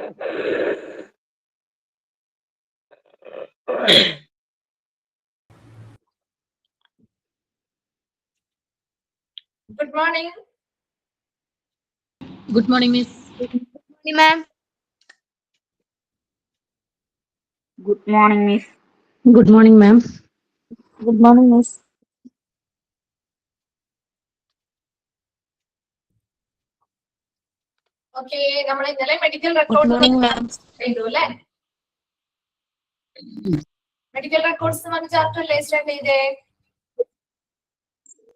Good morning. Good morning, Miss. Good morning, ma'am. Good morning, Miss. Good morning, ma'am. Good morning, Miss. Okay, നമ്മൾ ഇന്നലെ medical Good record morning, ma'am. ചെയ്തു അല്ലേ? Medical records എന്ന് പറഞ്ഞ chapter അല്ലേ start ചെയ്തേ?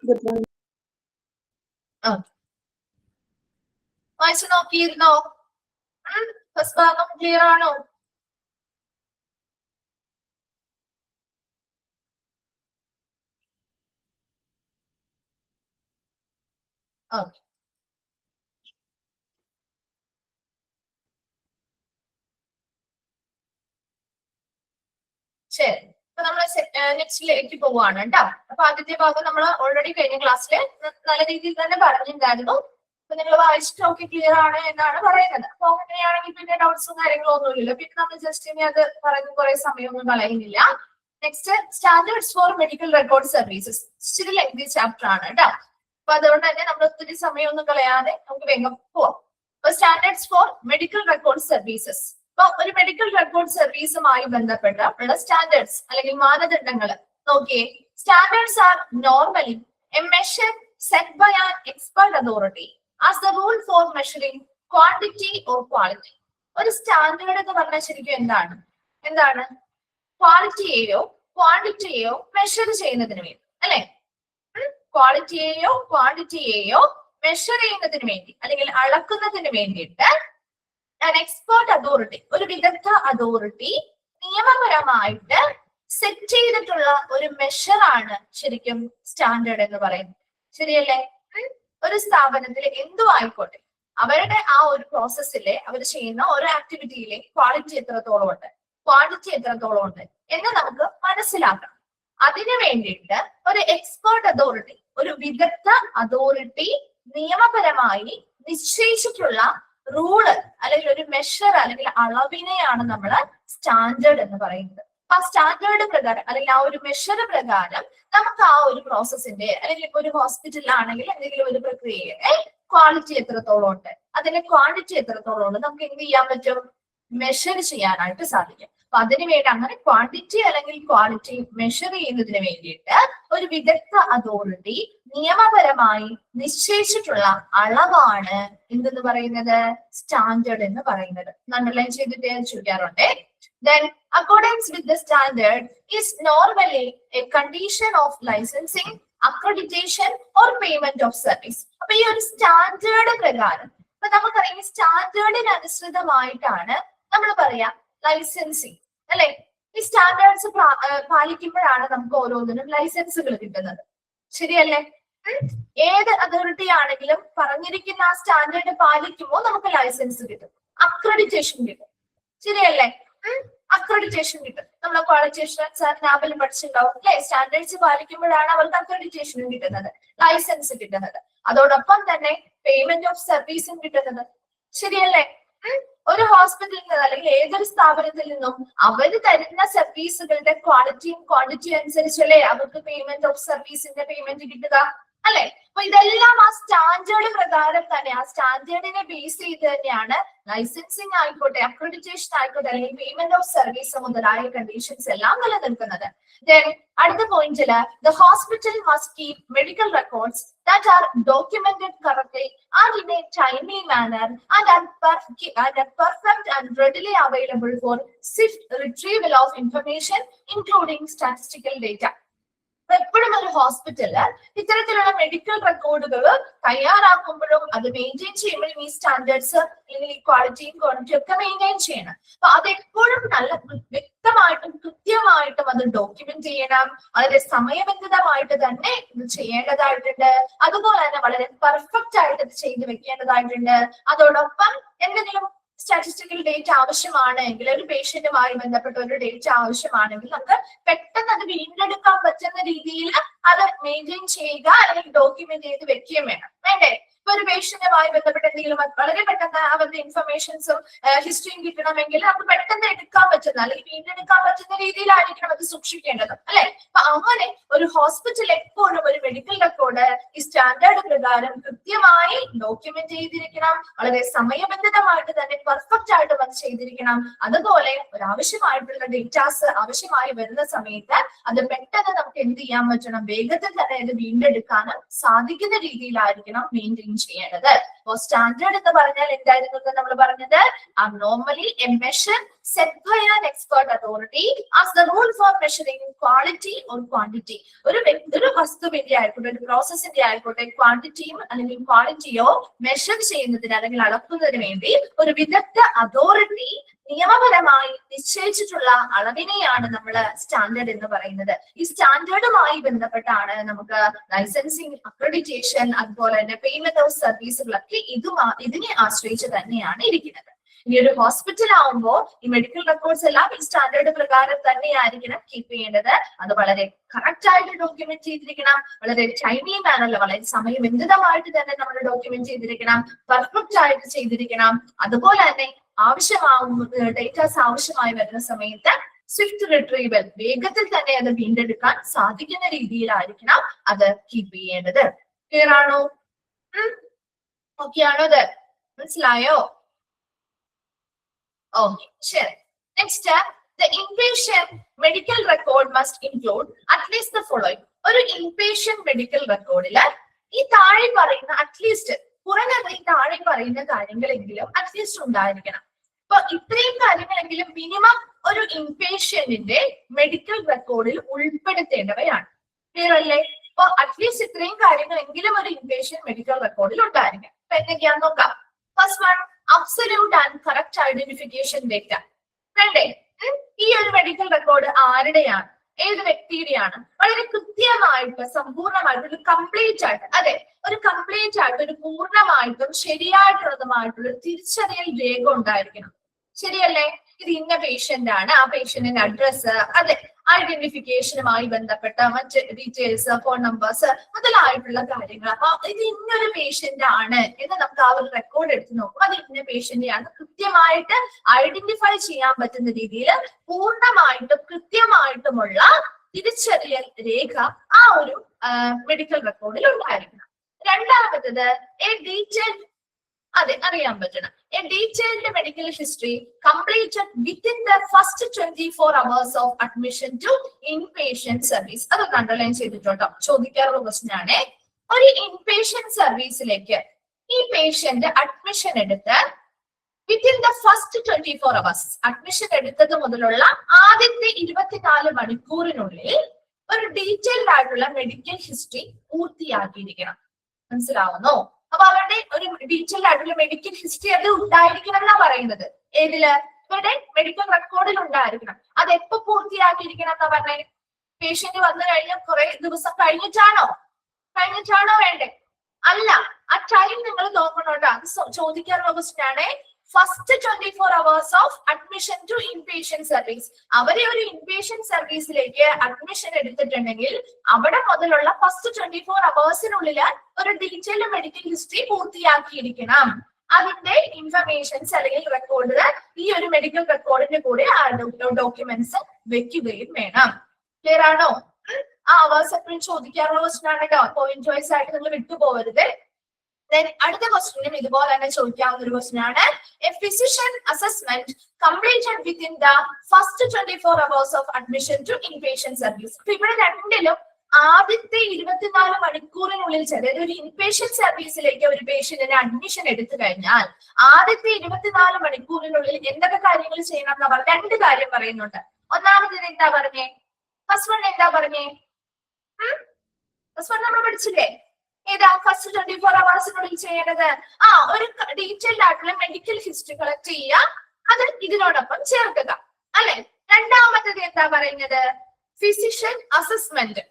Good morning. വായിച്ചു നോക്കിയിരുന്നോ? First ഭാഗം ക്ലിയർ ആണോ? ഓക്കെ. ശരി, അപ്പൊ നമ്മൾ നെക്സ്റ്റിലേക്ക് പോവാണ് കേട്ടോ. അപ്പൊ ആദ്യത്തെ ഭാഗം നമ്മൾ ഓൾറെഡി കഴിഞ്ഞ ക്ലാസ്സിൽ നല്ല രീതിയിൽ തന്നെ പറഞ്ഞിട്ടുണ്ടായിരുന്നു. അപ്പൊ നിങ്ങൾ വായിച്ചിട്ട് ഓക്കെ ക്ലിയർ ആണ് എന്നാണ് പറയുന്നത്. അപ്പൊ അങ്ങനെയാണെങ്കിൽ പിന്നെ ഡൗട്ട്സും കാര്യങ്ങളും ഒന്നുമില്ലല്ലോ. പിന്നെ നമ്മൾ ജസ്റ്റ് ഇനി അത് പറഞ്ഞ് കുറെ സമയമൊന്നും കളയുന്നില്ല. Next standards for medical record services. ഇച്ചിരി ലെങ്തി ചാപ്റ്റർ ആണ് കേട്ടോ. അപ്പൊ അതുകൊണ്ട് തന്നെ നമ്മൾ ഒത്തിരി സമയമൊന്നും കളയാതെ നമുക്ക് വേഗം പോവാം. അപ്പൊ standards for medical record services. അപ്പൊ ഒരു മെഡിക്കൽ റെക്കോർഡ് സർവീസുമായി ബന്ധപ്പെട്ട ഉള്ള സ്റ്റാൻഡേർഡ്സ് അല്ലെങ്കിൽ മാനദണ്ഡങ്ങൾ നോക്കിയേ. Standards are normally a measure set by an expert authority as the rule for measuring quantity or quality. ഒരു സ്റ്റാൻഡേർഡ് എന്ന് പറഞ്ഞാൽ ശരിക്കും എന്താണ് ക്വാളിറ്റിയെയോ ക്വാണ്ടിറ്റിയെയോ മെഷർ ചെയ്യുന്നതിന് വേണ്ടി അല്ലെ? ക്വാളിറ്റിയെയോ ക്വാണ്ടിറ്റിയെയോ മെഷർ ചെയ്യുന്നതിന് വേണ്ടി അല്ലെങ്കിൽ അളക്കുന്നതിന് വേണ്ടിയിട്ട് എക്സ്പേർട്ട് അതോറിറ്റി, ഒരു വിദഗ്ധ അതോറിറ്റി നിയമപരമായിട്ട് സെറ്റ് ചെയ്തിട്ടുള്ള ഒരു മെഷറാണ് ശരിക്കും സ്റ്റാൻഡേർഡ് എന്ന് പറയുന്നത്. ശരിയല്ലേ? ഒരു സ്ഥാപനത്തിൽ എന്തും ആയിക്കോട്ടെ, അവരുടെ ആ ഒരു പ്രോസസ്സിലെ അവർ ചെയ്യുന്ന ഓരോ ആക്ടിവിറ്റിയിലെ ക്വാളിറ്റി എത്രത്തോളം ഉണ്ട്, ക്വാണ്ടിറ്റി എത്രത്തോളം ഉണ്ട് എന്ന് നമുക്ക് മനസ്സിലാക്കണം. അതിനു വേണ്ടിയിട്ട് ഒരു എക്സ്പേർട്ട് അതോറിറ്റി, ഒരു വിദഗ്ധ അതോറിറ്റി നിയമപരമായി നിശ്ചയിച്ചിട്ടുള്ള റൂള് അല്ലെങ്കിൽ ഒരു മെഷർ അല്ലെങ്കിൽ അളവിനെയാണ് നമ്മൾ സ്റ്റാൻഡേർഡ് എന്ന് പറയുന്നത്. ആ സ്റ്റാൻഡേർഡ് പ്രകാരം അല്ലെങ്കിൽ ആ ഒരു മെഷർ പ്രകാരം നമുക്ക് ആ ഒരു പ്രോസസ്സിന്റെ അല്ലെങ്കിൽ ഇപ്പൊ ഒരു ഹോസ്പിറ്റലിലാണെങ്കിൽ എന്തെങ്കിലും ഒരു പ്രക്രിയയുടെ ക്വാളിറ്റി എത്രത്തോളം ഉണ്ട്, അതിന്റെ ക്വാണ്ടിറ്റി എത്രത്തോളം ഉണ്ട് നമുക്ക് എന്ത് ചെയ്യാൻ പറ്റും? മെഷർ ചെയ്യാനായിട്ട് സാധിക്കും. അപ്പൊ അതിനു വേണ്ടി അങ്ങനെ ക്വാണ്ടിറ്റി അല്ലെങ്കിൽ ക്വാളിറ്റി മെഷർ ചെയ്യുന്നതിന് വേണ്ടിയിട്ട് ഒരു വിദഗ്ധ അതോറിറ്റി നിയമപരമായി നിശ്ചയിച്ചിട്ടുള്ള അളവാണ് എന്തെന്ന് പറയുന്നത്? സ്റ്റാൻഡേർഡ് എന്ന് പറയുന്നത്. അണ്ടർലൈൻ ചെയ്തിട്ട് ചോദിക്കാറുണ്ട്. Then accordance with the standard is normally a condition of licensing, accreditation or payment of service. അപ്പൊ ഈ ഒരു സ്റ്റാൻഡേർഡ് പ്രകാരം ഇപ്പൊ നമുക്കറിയാം സ്റ്റാൻഡേർഡിന് അനുസൃതമായിട്ടാണ് നമ്മൾ പറയാ ലൈസൻസിങ് അല്ലെ? ഈ സ്റ്റാൻഡേർഡ്സ് പാലിക്കുമ്പോഴാണ് നമുക്ക് ഓരോന്നിനും ലൈസൻസുകൾ കിട്ടുന്നത്. ശരിയല്ലേ? ഏത് അതോറിറ്റി ആണെങ്കിലും പറഞ്ഞിരിക്കുന്ന ആ സ്റ്റാൻഡേർഡ് പാലിക്കുമ്പോൾ നമുക്ക് ലൈസൻസ് കിട്ടും, അക്രഡിറ്റേഷൻ കിട്ടും. ശരിയല്ലേ? അക്രഡിറ്റേഷൻ കിട്ടും. നമ്മൾ ക്വാളിറ്റി അഷ്വറൻസ് നാബിൽ പഠിച്ചിട്ടുണ്ടാവും അല്ലെ? സ്റ്റാൻഡേർഡ്സ് പാലിക്കുമ്പോഴാണ് അവർക്ക് അക്രഡിറ്റേഷനും കിട്ടുന്നത്, ലൈസൻസ് കിട്ടുന്നത്. അതോടൊപ്പം തന്നെ പേയ്മെന്റ് ഓഫ് സർവീസും കിട്ടുന്നത്. ശരിയല്ലേ? ഒരു ഹോസ്പിറ്റലിൽ നിന്ന് അല്ലെങ്കിൽ ഏതൊരു സ്ഥാപനത്തിൽ നിന്നും അവർ തരുന്ന സർവീസുകളുടെ ക്വാളിറ്റിയും ക്വാണ്ടിറ്റിയും അനുസരിച്ചല്ലേ അവർക്ക് പേയ്മെന്റ് ഓഫ് സർവീസിന്റെ പേയ്മെന്റ് കിട്ടുക അല്ലെ? അപ്പൊ ഇതെല്ലാം ആ സ്റ്റാൻഡേർഡ് പ്രകാരം തന്നെ, ആ സ്റ്റാൻഡേർഡിനെ ബേസ് ചെയ്ത് തന്നെയാണ് ലൈസൻസിങ് ആയിക്കോട്ടെ, അക്രഡിറ്റേഷൻ ആയിക്കോട്ടെ, അല്ലെങ്കിൽ പേയ്മെന്റ് ഓഫ് സർവീസ് മുതലായ കണ്ടീഷൻസ് എല്ലാം നിലനിൽക്കുന്നത്. അടുത്ത പോയിന്റില് the hospital must keep medical records that are documented correctly and in a timely manner and are perfect and readily available for swift retrieval of information including statistical data. എപ്പോഴും ഒരു hospital ഇത്തരത്തിലുള്ള medical റെക്കോർഡുകൾ തയ്യാറാക്കുമ്പോഴും അത് maintain ചെയ്യുമ്പോഴും ഈ standards അല്ലെങ്കിൽ ഈ ക്വാളിറ്റിയും ക്വാണ്ടിറ്റിയും ഒക്കെ മെയിൻറ്റെയിൻ ചെയ്യണം. അപ്പൊ അതെപ്പോഴും നല്ല വ്യക്തമായിട്ടും കൃത്യമായിട്ടും അത് ഡോക്യുമെന്റ് ചെയ്യണം. വളരെ സമയബന്ധിതമായിട്ട് തന്നെ ഇത് ചെയ്യേണ്ടതായിട്ടുണ്ട്. അതുപോലെ തന്നെ വളരെ പെർഫെക്റ്റ് ആയിട്ട് ഇത് ചെയ്ത് വെക്കേണ്ടതായിട്ടുണ്ട്. അതോടൊപ്പം എന്തെങ്കിലും സ്റ്റാറ്റിസ്റ്റിക്കൽ ഡേറ്റ ആവശ്യമാണെങ്കിൽ, ഒരു പേഷ്യന്റുമായി ബന്ധപ്പെട്ട ഒരു ഡേറ്റ ആവശ്യമാണെങ്കിൽ നമുക്ക് പെട്ടെന്ന് അത് വീണ്ടെടുക്കാൻ പറ്റുന്ന രീതിയിൽ അത് മെയിൻറ്റെയിൻ ചെയ്യുക അല്ലെങ്കിൽ ഡോക്യുമെന്റ് ചെയ്ത് വെക്കുകയും വേണം. വേണ്ടേ? ഒരു പേഷ്യന്റുമായി ബന്ധപ്പെട്ട് എന്തെങ്കിലും വളരെ പെട്ടെന്ന് അവരുടെ ഇൻഫർമേഷൻസും ഹിസ്റ്ററിയും കിട്ടണമെങ്കിൽ നമുക്ക് പെട്ടെന്ന് എടുക്കാൻ പറ്റുന്ന അല്ലെങ്കിൽ വീണ്ടെടുക്കാൻ പറ്റുന്ന രീതിയിലായിരിക്കണം അത് സൂക്ഷിക്കേണ്ടത്, അല്ലെ? അപ്പൊ അങ്ങനെ ഒരു ഹോസ്പിറ്റൽ എപ്പോഴും ഒരു മെഡിക്കൽ റെക്കോർഡ് ഈ സ്റ്റാൻഡേർഡ് പ്രകാരം കൃത്യമായി ഡോക്യുമെന്റ് ചെയ്തിരിക്കണം. വളരെ സമയബന്ധിതമായിട്ട് തന്നെ പെർഫെക്റ്റ് ആയിട്ട് അത് ചെയ്തിരിക്കണം. അതുപോലെ ഒരാവശ്യമായിട്ടുള്ള ഡേറ്റാസ് ആവശ്യമായി വരുന്ന സമയത്ത് അത് പെട്ടെന്ന് നമുക്ക് എന്ത് ചെയ്യാൻ പറ്റണം, വേഗത്തിൽ തന്നെ അത് വീണ്ടെടുക്കാനും സാധിക്കുന്ന രീതിയിലായിരിക്കണം മെയിൻറ്റെയിൻ ചെയ്യേണ്ടത്. അപ്പോ സ്റ്റാൻഡേർഡ് എന്ന് പറഞ്ഞാൽ എന്തായിരുന്നു നമ്മൾ പറഞ്ഞത്? Normally a measure set by an expert authority as the rule for measuring quality or quantity. ഒരു വസ്തുവിന്റെ ആയിക്കോട്ടെ, ഒരു പ്രോസസ്സിന്റെ ആയിക്കോട്ടെ, ക്വാണ്ടിറ്റിയും അല്ലെങ്കിൽ ക്വാളിറ്റിയോ മെഷർ ചെയ്യുന്നതിന് അല്ലെങ്കിൽ അളക്കുന്നതിന് വേണ്ടി ഒരു വിദഗ്ധ അതോറിറ്റി നിയമപരമായി നിശ്ചയിച്ചിട്ടുള്ള അളവിനെയാണ് നമ്മൾ സ്റ്റാൻഡേർഡ് എന്ന് പറയുന്നത്. ഈ സ്റ്റാൻഡേർഡുമായി ബന്ധപ്പെട്ടാണ് നമുക്ക് ലൈസൻസിങ്, അക്രഡിറ്റേഷൻ, അതുപോലെ തന്നെ പേയ്മെന്റ് ഓഫ് സർവീസുകളൊക്കെ ഇതിനെ ആശ്രയിച്ച് തന്നെയാണ് ഇരിക്കുന്നത്. ഇനി ഒരു ഹോസ്പിറ്റൽ ആവുമ്പോൾ ഈ മെഡിക്കൽ റെക്കോർഡ്സ് എല്ലാം ഈ സ്റ്റാൻഡേർഡ് പ്രകാരം തന്നെയായിരിക്കണം കീപ്പ് ചെയ്യേണ്ടത്. അത് വളരെ കറക്റ്റ് ആയിട്ട് ഡോക്യുമെന്റ് ചെയ്തിരിക്കണം, വളരെ ടൈംലി മാനറിൽ, വളരെ സമയബന്ധിതമായിട്ട് തന്നെ നമ്മൾ ഡോക്യുമെന്റ് ചെയ്തിരിക്കണം, പെർഫെക്റ്റ് ആയിട്ട് ചെയ്തിരിക്കണം. അതുപോലെ തന്നെ ഡേറ്റാസ് ആവശ്യമായി വരുന്ന സമയത്ത് സ്വിഫ്റ്റ് റിട്രീവൽ, വേഗത്തിൽ തന്നെ അത് വീണ്ടെടുക്കാൻ സാധിക്കുന്ന രീതിയിലായിരിക്കണം അത് കീപ്പ് ചെയ്യേണ്ടത്. ക്ലിയർ ആണോ? ഓക്കെ ആണോ? അത് മനസ്സിലായോ? ഓക്കെ, ശരി. Next, the inpatient medical record must include at least the following. ഒരു ഇൻപേഷ്യന്റ് മെഡിക്കൽ റെക്കോർഡില് ഈ താഴെ പറയുന്ന അറ്റ്ലീസ്റ്റ് കുറഞ്ഞത് ഈ താഴെ പറയുന്ന കാര്യങ്ങളെങ്കിലും അറ്റ്ലീസ്റ്റ് ഉണ്ടായിരിക്കണം. അപ്പൊ ഇത്രയും കാര്യങ്ങളെങ്കിലും മിനിമം ഒരു ഇൻപേഷ്യന്റിന്റെ മെഡിക്കൽ റെക്കോർഡിൽ ഉൾപ്പെടുത്തേണ്ടവയാണ്. ക്ലിയർ അല്ലേ? അപ്പൊ അറ്റ്ലീസ്റ്റ് ഇത്രയും കാര്യങ്ങളെങ്കിലും ഒരു ഇൻപേഷ്യന്റ് മെഡിക്കൽ റെക്കോർഡിൽ ഉണ്ടായിരിക്കണം. അപ്പൊ എന്തൊക്കെയാന്ന് നോക്കാം. First one, absolute and correct identification data വേണ്ടേ? ഈ ഒരു മെഡിക്കൽ റെക്കോർഡ് ആരുടെയാണ്, ഏത് വ്യക്തിയുടെയാണ്? വളരെ കൃത്യമായിട്ട് സമ്പൂർണ്ണമായിട്ട് ഒരു കംപ്ലീറ്റ് ആയിട്ട്, അതെ, ഒരു കംപ്ലീറ്റ് ആയിട്ട് ഒരു പൂർണ്ണമായിട്ടും ശരിയായിട്ടുള്ളതുമായിട്ടുള്ള തിരിച്ചറിയൽ രേഖ ഉണ്ടായിരിക്കണം. ശരിയല്ലേ? ഇത് ഇന്ന പേഷ്യന്റ് ആണ്, ആ പേഷ്യന്റിന്റെ അഡ്രസ്, അതെ, ഐഡന്റിഫിക്കേഷനുമായി ബന്ധപ്പെട്ട മറ്റ് ഡീറ്റെയിൽസ്, ഫോൺ നമ്പേഴ്സ് മുതലായിട്ടുള്ള കാര്യങ്ങൾ. അപ്പൊ ഇത് ഇന്നൊരു പേഷ്യന്റ് ആണ് എന്ന് നമുക്ക് ആ ഒരു റെക്കോർഡ് എടുത്ത് നോക്കും. അത് ഇന്ന പേഷ്യന്റ് ആണ് കൃത്യമായിട്ട് ഐഡന്റിഫൈ ചെയ്യാൻ പറ്റുന്ന രീതിയിൽ പൂർണ്ണമായിട്ടും കൃത്യമായിട്ടുമുള്ള തിരിച്ചറിയൽ രേഖ ആ ഒരു മെഡിക്കൽ റെക്കോർഡിൽ ഉണ്ടായിരിക്കണം. രണ്ടാമത്തത് എ ഡീറ്റെയിൽഡ്, അതെ, അറിയാൻ പറ്റണം. A detailed medical history completed within the first 24 hours of admission to inpatient service. അത് അണ്ടർലൈൻ ചെയ്തിട്ടുണ്ടോ? ചോദിക്കാറുള്ള ക്വസ്റ്റ്യൻ ആണ്. ഒരു ഇൻപേഷ്യന്റ് സർവീസിലേക്ക് ഈ പേഷ്യന്റ് അഡ്മിഷൻ എടുത്ത് within the first 24 hours, admission എടുത്തത് മുതലുള്ള ആദ്യത്തെ 24 മണിക്കൂറിനുള്ളിൽ ഒരു ഡീറ്റെയിൽഡ് ആയിട്ടുള്ള മെഡിക്കൽ ഹിസ്റ്ററി പൂർത്തിയാക്കിയിരിക്കണം. മനസ്സിലാവുന്നോ? അപ്പൊ അവരുടെ ഒരു ഡീറ്റെയിൽഡ് ആയിട്ടുള്ള മെഡിക്കൽ ഹിസ്റ്ററി അത് ഉണ്ടായിരിക്കണം എന്നാ പറയുന്നത്. ഏതില്? ഇവരുടെ മെഡിക്കൽ റെക്കോർഡിൽ ഉണ്ടായിരിക്കണം. അത് എപ്പോ പൂർത്തിയാക്കിയിരിക്കണം എന്നാ പറഞ്ഞത്? പേഷ്യന്റ് വന്നു കഴിഞ്ഞ കുറെ ദിവസം കഴിഞ്ഞിട്ടാണോ വേണ്ടേ? അല്ല, ആ ടൈം നിങ്ങൾ നോക്കണോട്ടോ. അത് ചോദിക്കാറുള്ള ക്വസ്റ്റ്യൻ ആണ്. First 24 hours of admission to inpatient service. അവരെ ഒരു ഇൻപേഷ്യന്റ് സർവീസിലേക്ക് അഡ്മിഷൻ എടുത്തിട്ടുണ്ടെങ്കിൽ അവിടെ മുതലുള്ള ഫസ്റ്റ് 24 hours ഒരു ഡീറ്റെയിൽഡ് മെഡിക്കൽ ഹിസ്റ്ററി പൂർത്തിയാക്കിയിരിക്കണം. അതിന്റെ ഇൻഫർമേഷൻസ് അല്ലെങ്കിൽ റെക്കോർഡ് ഈ ഒരു മെഡിക്കൽ റെക്കോർഡിന്റെ കൂടെ ആ ഡോക്യുമെന്റ്സ് വെക്കുകയും വേണം. ക്ലിയർ ആണോ? ആ അവേഴ്സ് എപ്പോഴും ചോദിക്കാറുള്ള ക്വസ്റ്റ്യൻ ആണ് കേട്ടോ. പോയിന്റ് വൈസ് ആയിട്ട് നിങ്ങൾ വിട്ടുപോകരുത്. അടുത്ത ക്വസ്റ്റ്യനും ഇതുപോലെ തന്നെ ചോദിക്കാവുന്ന ഒരു ക്വസ്റ്റ്യൻ ആണ്. A physician assessment completed within the first 24 hours of admission to inpatient service. അപ്പൊ ഇവിടെ രണ്ടിലും ആദ്യത്തെ 24 മണിക്കൂറിനുള്ളിൽ, അതായത് ഒരു ഇൻപേഷ്യന്റ് സർവീസിലേക്ക് ഒരു പേഷ്യന്റിനെ അഡ്മിഷൻ എടുത്തു കഴിഞ്ഞാൽ ആദ്യത്തെ 24 മണിക്കൂറിനുള്ളിൽ എന്തൊക്കെ കാര്യങ്ങൾ ചെയ്യണം എന്ന് പറഞ്ഞ രണ്ട് കാര്യം പറയുന്നുണ്ട്. ഒന്നാമത്തേത് എന്താ പറഞ്ഞേ? ഫസ്റ്റ് വൺ എന്താ പറഞ്ഞേ? ഫസ്റ്റ് വൺ നമ്മൾ പഠിച്ചില്ലേ? ഏതാ? ഫസ്റ്റ് 24 hours ചെയ്യേണ്ടത് ഒരു ഡീറ്റെയിൽഡ് ആയിട്ടുള്ള മെഡിക്കൽ ഹിസ്റ്ററി കളക്ട് ചെയ്യുക, അത് ഇതിനോടൊപ്പം ചേർക്കുക, അല്ലെ? രണ്ടാമത്തത് എന്താ പറയുന്നത്? Physician assessment.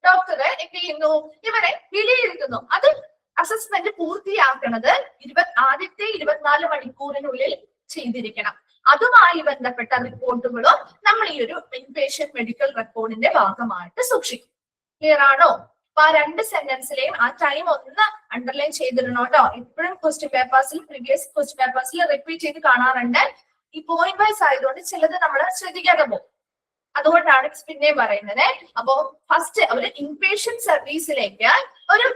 ഡോക്ടറെ എന്ത് ചെയ്യുന്നു? ഇവരെ വിലയിരുത്തുന്നു. അത് അസസ്മെന്റ് പൂർത്തിയാക്കുന്നത് ആദ്യത്തെ 24 മണിക്കൂറിനുള്ളിൽ ചെയ്തിരിക്കണം. അതുമായി ബന്ധപ്പെട്ട റിപ്പോർട്ടുകളും നമ്മൾ ഈ ഒരു ഇൻപേഷ്യന്റ് മെഡിക്കൽ റെക്കോർഡിന്റെ ഭാഗമായിട്ട് സൂക്ഷിക്കും. ക്ലിയർ ആണോ? അപ്പൊ ആ 2 സെന്റൻസിലെയും ആ ടൈം ഒന്ന് അണ്ടർലൈൻ ചെയ്തിടണം കേട്ടോ. ഇപ്പോഴും ക്വസ്റ്റ്യൻ പേപ്പേഴ്സിൽ പ്രീവിയസ് ക്വസ്റ്റ്യൻ പേപ്പേഴ്സിൽ റിപ്പീറ്റ് ചെയ്ത് കാണാറുണ്ട്. ഈ പോയിന്റ് വൈസ് ആയതുകൊണ്ട് ചിലത് നമ്മൾ ശ്രദ്ധിക്കാതെ പോകും. അതുകൊണ്ടാണ് പിന്നെയും പറയുന്നത്. അപ്പോ ഫസ്റ്റ് ഒരു ഇൻപേഷ്യന്റ് സർവീസിലേക്ക് ഒരു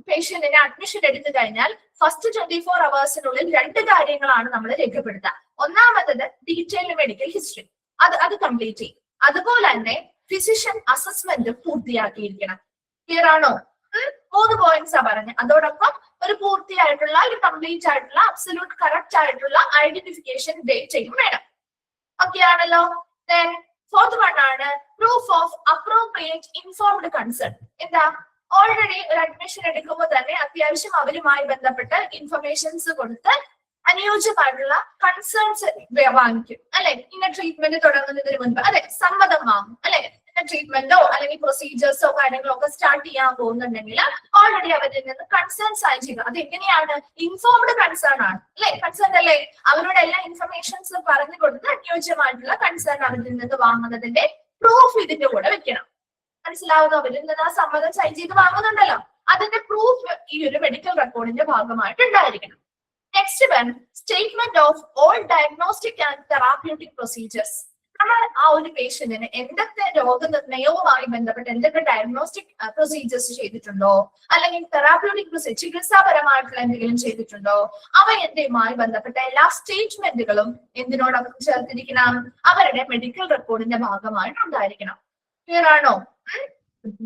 പേഷ്യന്റിനെ അഡ്മിഷൻ എടുത്തു കഴിഞ്ഞാൽ ഫസ്റ്റ് 24 hours-നുള്ളിൽ 2 കാര്യങ്ങളാണ് നമ്മൾ രേഖപ്പെടുത്തുക. ഒന്നാമത്തത് ഡീറ്റെയിൽഡ് മെഡിക്കൽ ഹിസ്റ്ററി, അത് കംപ്ലീറ്റ് ചെയ്യും. അതുപോലെ തന്നെ ഫിസിഷ്യൻ അസസ്മെന്റ് പൂർത്തിയാക്കിയിരിക്കണം. ക്ലിയർ ആണോ? 3 പോയിന്റ്സാ പറഞ്ഞത്. അതോടൊപ്പം ഒരു പൂർത്തിയായിട്ടുള്ള ഒരു കംപ്ലീറ്റ് ആയിട്ടുള്ള അബ്സല്യൂട്ട് കറക്റ്റ് ആയിട്ടുള്ള ഐഡന്റിഫിക്കേഷൻ ഡേറ്റയും വേണം. ഓക്കെ ആണല്ലോ? ദെൻ ഫോർത്ത് വൺ ആണ് proof of appropriate informed concern. എന്താ? ഓൾറെഡി ഒരു അഡ്മിഷൻ എടുക്കുമ്പോൾ തന്നെ അത്യാവശ്യം അവരുമായി ബന്ധപ്പെട്ട് ഇൻഫർമേഷൻസ് കൊടുത്ത് അനുയോജ്യമായിട്ടുള്ള കൺസേൺസ് വാങ്ങിക്കും അല്ലെ. ഇന്ന ട്രീറ്റ്മെന്റ് തുടങ്ങുന്നതിന് മുൻപ് അല്ലെ സമ്മതം വാങ്ങും അല്ലെ. ഇന്ന ട്രീറ്റ്മെന്റോ അല്ലെങ്കിൽ പ്രൊസീജിയേഴ്സോ കാര്യങ്ങളോ ഒക്കെ സ്റ്റാർട്ട് ചെയ്യാൻ പോകുന്നുണ്ടെങ്കിൽ ഓൾറെഡി അവരിൽ നിന്ന് കൺസേൺ സൈൻ ചെയ്യുക. അത് എങ്ങനെയാണ്? ഇൻഫോംഡ് കൺസേൺ ആണ് അല്ലെ. കൺസേൺ അല്ലേ? അവരോട് എല്ലാ ഇൻഫർമേഷൻസ് പറഞ്ഞു കൊടുത്ത് അനുയോജ്യമായിട്ടുള്ള കൺസേൺ അവരിൽ നിന്ന് വാങ്ങുന്നതിന്റെ പ്രൂഫ് ഇതിന്റെ കൂടെ വെക്കണം. മനസ്സിലാവുന്നു? അവരിൽ നിന്ന് ആ സമ്മതം സൈൻ ചെയ്ത് വാങ്ങുന്നുണ്ടല്ലോ, അതിന്റെ പ്രൂഫ് ഈ ഒരു മെഡിക്കൽ റെക്കോർഡിന്റെ ഭാഗമായിട്ട് ഉണ്ടായിരിക്കണം. Next one statement of all diagnostic and therapeutic procedures. നമ്മൾ ആ ഒരു പേഷ്യന്റിന് എന്തൊക്കെ രോഗനിർണയവുമായി ബന്ധപ്പെട്ട് എന്തൊക്കെ ഡയഗ്നോസ്റ്റിക് പ്രൊസീജിയേഴ്സ് ചെയ്തിട്ടുണ്ടോ, അല്ലെങ്കിൽ തെറാപ്യൂട്ടിക് പ്രൊസീജിയർ ചികിത്സാപരമായിട്ടുള്ള എന്തെങ്കിലും ചെയ്തിട്ടുണ്ടോ, അവയുമായി ബന്ധപ്പെട്ട എല്ലാ സ്റ്റേറ്റ്മെന്റുകളും എന്തിനോടൊപ്പം ചേർത്തിരിക്കണം? അവരുടെ മെഡിക്കൽ റെക്കോർഡിന്റെ ഭാഗമായിട്ട് ഉണ്ടായിരിക്കണം. ക്ലിയർ ആണോ?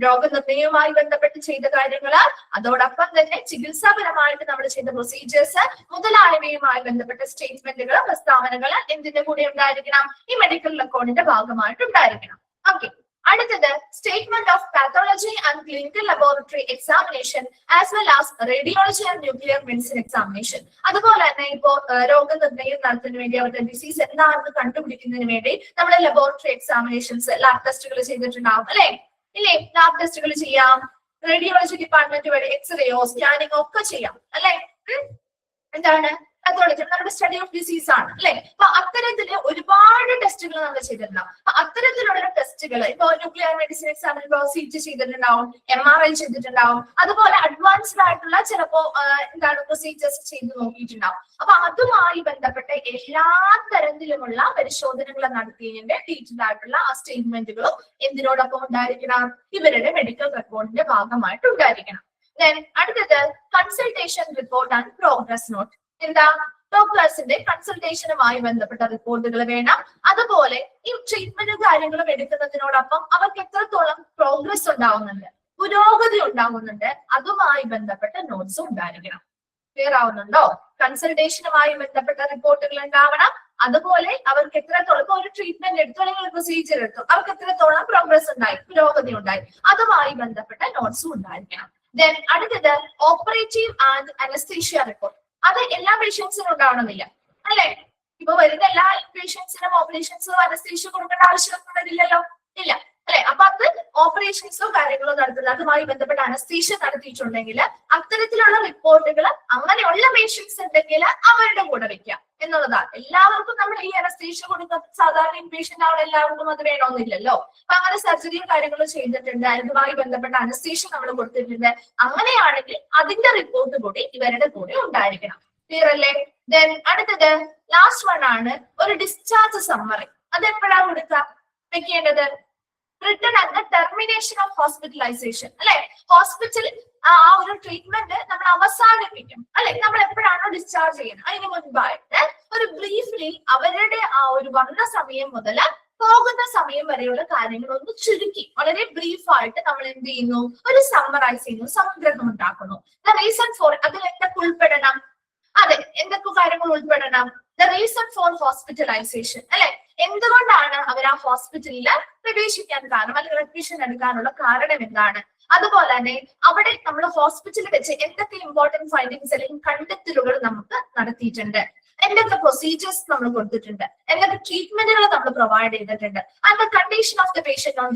രോഗനിർണയവുമായി ബന്ധപ്പെട്ട് ചെയ്ത കാര്യങ്ങള്, അതോടൊപ്പം തന്നെ ചികിത്സാപരമായിട്ട് നമ്മൾ ചെയ്ത പ്രൊസീജിയേഴ്സ് മുതലായവയുമായി ബന്ധപ്പെട്ട സ്റ്റേറ്റ്മെന്റുകൾ, പ്രസ്താവനകൾ എന്തിന്റെ കൂടെ ഉണ്ടായിരിക്കണം? ഈ മെഡിക്കൽ റെക്കോർഡിന്റെ ഭാഗമായിട്ട് ഉണ്ടായിരിക്കണം. ഓക്കെ. അടുത്തത് statement of pathology and clinical laboratory examination as well as radiology and nuclear medicine examination. അതുപോലെ തന്നെ ഇപ്പോ രോഗനിർണയം നടത്തുന്നതിന് വേണ്ടി അവരുടെ ഡിസീസ് എന്താണെന്ന് കണ്ടുപിടിക്കുന്നതിന് വേണ്ടി നമ്മൾ ലബോറട്ടറി എക്സാമിനേഷൻസ്, ലാബ് ടെസ്റ്റുകൾ ചെയ്തിട്ടുണ്ടാവും അല്ലെ. ഇല്ലേ? ലാബ് ടെസ്റ്റുകൾ ചെയ്യാം. റേഡിയോളജി ഡിപ്പാർട്ട്മെന്റ് വഴി എക്സ്റേയോ സ്കാനിങ്ങോ ഒക്കെ ചെയ്യാം അല്ലെ. എന്താണ്? പാത്തോളജി നമ്മുടെ സ്റ്റഡി ഓഫ് ഡിസീസ് ആണ് അല്ലെ. അപ്പൊ അത്തരത്തില് ഒരുപാട് ടെസ്റ്റുകൾ നമ്മൾ ചെയ്തിട്ടുണ്ടാവും. അപ്പൊ അത്തരത്തിലുള്ള ടെസ്റ്റുകൾ ഇപ്പൊ ന്യൂക്ലിയർ മെഡിസിൻ എക്സാമിന് CT ചെയ്തിട്ടുണ്ടാവും, MRI ചെയ്തിട്ടുണ്ടാവും. അതുപോലെ അഡ്വാൻസ്ഡ് ആയിട്ടുള്ള ചിലപ്പോ എന്താണ് പ്രൊസീജിയേഴ്സ് ചെയ്ത് നോക്കിയിട്ടുണ്ടാവും. അപ്പൊ അതുമായി ബന്ധപ്പെട്ട എല്ലാ തരത്തിലുമുള്ള പരിശോധനകൾ നടത്തിയതിന്റെ ഡീറ്റെയിൽ ആയിട്ടുള്ള ആ സ്റ്റേറ്റ്മെന്റുകളും എന്തിനോടൊപ്പം ഉണ്ടായിരിക്കണം? ഇവരുടെ മെഡിക്കൽ റെക്കോർഡിന്റെ ഭാഗമായിട്ട് ഉണ്ടായിരിക്കണം. അടുത്തത് consultation report and progress note. എന്താ? ഡോക്ടേഴ്സിന്റെ കൺസൾട്ടേഷനുമായി ബന്ധപ്പെട്ട റിപ്പോർട്ടുകൾ വേണം. അതുപോലെ ഈ ട്രീറ്റ്മെന്റും കാര്യങ്ങളും എടുക്കുന്നതിനോടൊപ്പം അവർക്ക് എത്രത്തോളം പ്രോഗ്രസ് ഉണ്ടാവുന്നുണ്ട്, പുരോഗതി ഉണ്ടാകുന്നുണ്ട്, അതുമായി ബന്ധപ്പെട്ട നോട്ട്സും ഉണ്ടായിരിക്കണം. ക്ലിയർ ആവുന്നുണ്ടോ? കൺസൾട്ടേഷനുമായി ബന്ധപ്പെട്ട റിപ്പോർട്ടുകൾ ഉണ്ടാവണം. അതുപോലെ അവർക്ക് എത്രത്തോളം ഒരു ട്രീറ്റ്മെന്റ് എടുത്തു അല്ലെങ്കിൽ ഒരു പ്രൊസീജിയർ എടുത്തു, അവർക്ക് എത്രത്തോളം പ്രോഗ്രസ് ഉണ്ടായി, പുരോഗതി ഉണ്ടായി, അതുമായി ബന്ധപ്പെട്ട നോട്ട്സും ഉണ്ടായിരിക്കണം. ദെൻ അടുത്തത് ഓപ്പറേറ്റീവ് ആൻഡ് അനസ്തീഷ്യ റിപ്പോർട്ട്. അത് എല്ലാ പേഷ്യൻസിനും ഉണ്ടാവണമെന്നില്ല അല്ലെ. ഇപ്പൊ വരുന്ന എല്ലാ പേഷ്യൻസിനും ഓപ്പറേഷൻസോ അനസ്തീഷ്യ കൊടുക്കേണ്ട ആവശ്യമൊന്നുമില്ലല്ലോ, ഇല്ല അല്ലെ. അപ്പൊ അത് ഓപ്പറേഷൻസോ കാര്യങ്ങളോ നടത്തുന്നത് അതുമായി ബന്ധപ്പെട്ട അനസ്തീഷ്യ നടത്തിയിട്ടുണ്ടെങ്കിൽ അത്തരത്തിലുള്ള റിപ്പോർട്ടുകൾ അങ്ങനെയുള്ള പേഷ്യൻസ് ഉണ്ടെങ്കിൽ അവരുടെ കൂടെ വെക്കാം എന്നുള്ളതാണ്. എല്ലാവർക്കും നമ്മൾ ഈ അനസ്തീഷ്യ കൊടുക്കുന്ന സാധാരണ ഇൻപേഷ്യന്റ് ആവുന്ന എല്ലാവർക്കും അത് വേണമെന്നില്ലല്ലോ. അപ്പൊ അങ്ങനെ സർജറിയും കാര്യങ്ങളും ചെയ്തിട്ടുണ്ട്, അതുമായി ബന്ധപ്പെട്ട അനസ്തീഷ്യ നമ്മൾ കൊടുത്തിട്ടുണ്ട്. അങ്ങനെയാണെങ്കിൽ അതിന്റെ റിപ്പോർട്ട് കൂടി ഇവരുടെ കൂടെ ഉണ്ടായിരിക്കണം. ക്ലിയർ അല്ലേ? ദെൻ അടുത്തത് ലാസ്റ്റ് വൺ ആണ് ഒരു ഡിസ്ചാർജ് സമ്മറി. അതെപ്പോഴാണ് കൊടുക്കുക വെക്കേണ്ടത്? Written at the termination of hospitalization അല്ലെ. ഹോസ്പിറ്റലിൽ ആ ഒരു ട്രീറ്റ്മെന്റ് നമ്മൾ അവസാനിപ്പിക്കും അല്ലെ. നമ്മൾ എപ്പോഴാണോ ഡിസ്ചാർജ് ചെയ്യുന്നത് അതിന് മുൻപായിട്ട് ഒരു ബ്രീഫ്ലി അവരുടെ ആ ഒരു വന്ന സമയം മുതൽ പോകുന്ന സമയം വരെയുള്ള കാര്യങ്ങൾ ഒന്ന് ചുരുക്കി വളരെ ബ്രീഫായിട്ട് നമ്മൾ എന്ത് ചെയ്യുന്നു? ഒരു സമ്മറൈസ് ചെയ്യുന്നു, സംഗ്രഹം ഉണ്ടാക്കുന്നു. ദ റീസൺ ഫോർ അതിൽ എന്തൊക്കെ ഉൾപ്പെടണം? അതെ, എന്തൊക്കെ കാര്യങ്ങൾ ഉൾപ്പെടണം? ദ റീസൺ ഫോർ ഹോസ്പിറ്റലൈസേഷൻ അല്ലെ. എന്തുകൊണ്ടാണ് അവർ ആ ഹോസ്പിറ്റലിൽ പ്രവേശിക്കാൻ കാരണം അല്ലെങ്കിൽ അഡ്മിഷൻ എടുക്കാനുള്ള കാരണം എന്താണ്? അതുപോലെ തന്നെ അവിടെ നമ്മൾ ഹോസ്പിറ്റലിൽ വെച്ച് എന്തൊക്കെ ഇമ്പോർട്ടന്റ് ഫൈൻഡിങ്സ് അല്ലെങ്കിൽ കണ്ടെത്തലുകൾ നമുക്ക് നടത്തിയിട്ടുണ്ട്, എന്തൊക്കെ പ്രൊസീജിയേഴ്സ് നമ്മൾ കൊടുത്തിട്ടുണ്ട്, എന്തൊക്കെ ട്രീറ്റ്മെന്റുകൾ നമ്മൾ പ്രൊവൈഡ് ചെയ്തിട്ടുണ്ട്, and the condition of the patient on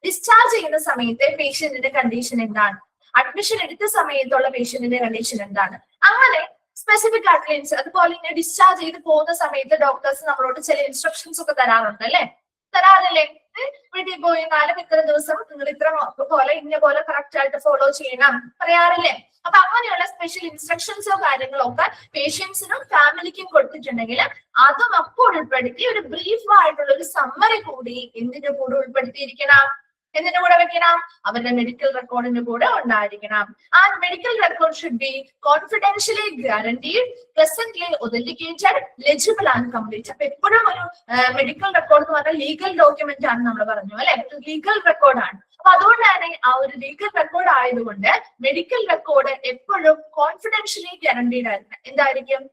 discharge ചെയ്യുന്ന സമയത്തെ പേഷ്യന്റിന്റെ കണ്ടീഷൻ എന്താണ്, അഡ്മിഷൻ എടുത്ത സമയത്തുള്ള പേഷ്യന്റിന്റെ കണ്ടീഷൻ എന്താണ്, അങ്ങനെ സ്പെസിഫിക് ആയിട്ടുള്ള അതുപോലെ തന്നെ ഡിസ്ചാർജ് ചെയ്ത് പോകുന്ന സമയത്ത് ഡോക്ടേഴ്സ് നമ്മളോട് ചില ഇൻസ്ട്രക്ഷൻസ് ഒക്കെ തരാറുണ്ട് അല്ലെ, തരാറില്ലേ? വീട്ടിൽ പോയിരുന്നാലും ഇത്ര ദിവസം നിങ്ങൾ ഇത്ര പോലെ ഇന്ന പോലെ കറക്റ്റ് ആയിട്ട് ഫോളോ ചെയ്യണം പറയാറില്ലേ? അപ്പൊ അങ്ങനെയുള്ള സ്പെഷ്യൽ ഇൻസ്ട്രക്ഷൻസോ കാര്യങ്ങളോ ഒക്കെ പേഷ്യൻസിനും ഫാമിലിക്കും കൊടുത്തിട്ടുണ്ടെങ്കിൽ അതും അപ്പോൾ ഉൾപ്പെടുത്തി ഒരു ബ്രീഫ് ആയിട്ടുള്ള ഒരു സമ്മറി കൂടി എന്തിന്റെ കൂടെ ഉൾപ്പെടുത്തിയിരിക്കണം? എന്തിന്റെ കൂടെ വെക്കണം? അവരുടെ മെഡിക്കൽ റെക്കോർഡിന്റെ കൂടെ ഉണ്ടായിരിക്കണം. ആ medical record should be confidentially guaranteed, presently authenticated, legible and complete. അപ്പൊ എപ്പോഴും ഒരു മെഡിക്കൽ റെക്കോർഡ് എന്ന് പറഞ്ഞാൽ ലീഗൽ ഡോക്യുമെന്റ് ആണ് നമ്മൾ പറഞ്ഞു അല്ലെ, ലീഗൽ റെക്കോർഡാണ്. അപ്പൊ അതുകൊണ്ട് തന്നെ ആ ഒരു ലീഗൽ റെക്കോർഡ് ആയതുകൊണ്ട് മെഡിക്കൽ റെക്കോർഡ് എപ്പോഴും കോൺഫിഡൻഷ്യലി ഗ്യാരണ്ടീഡ് ആയിരിക്കണം. എന്തായിരിക്കും?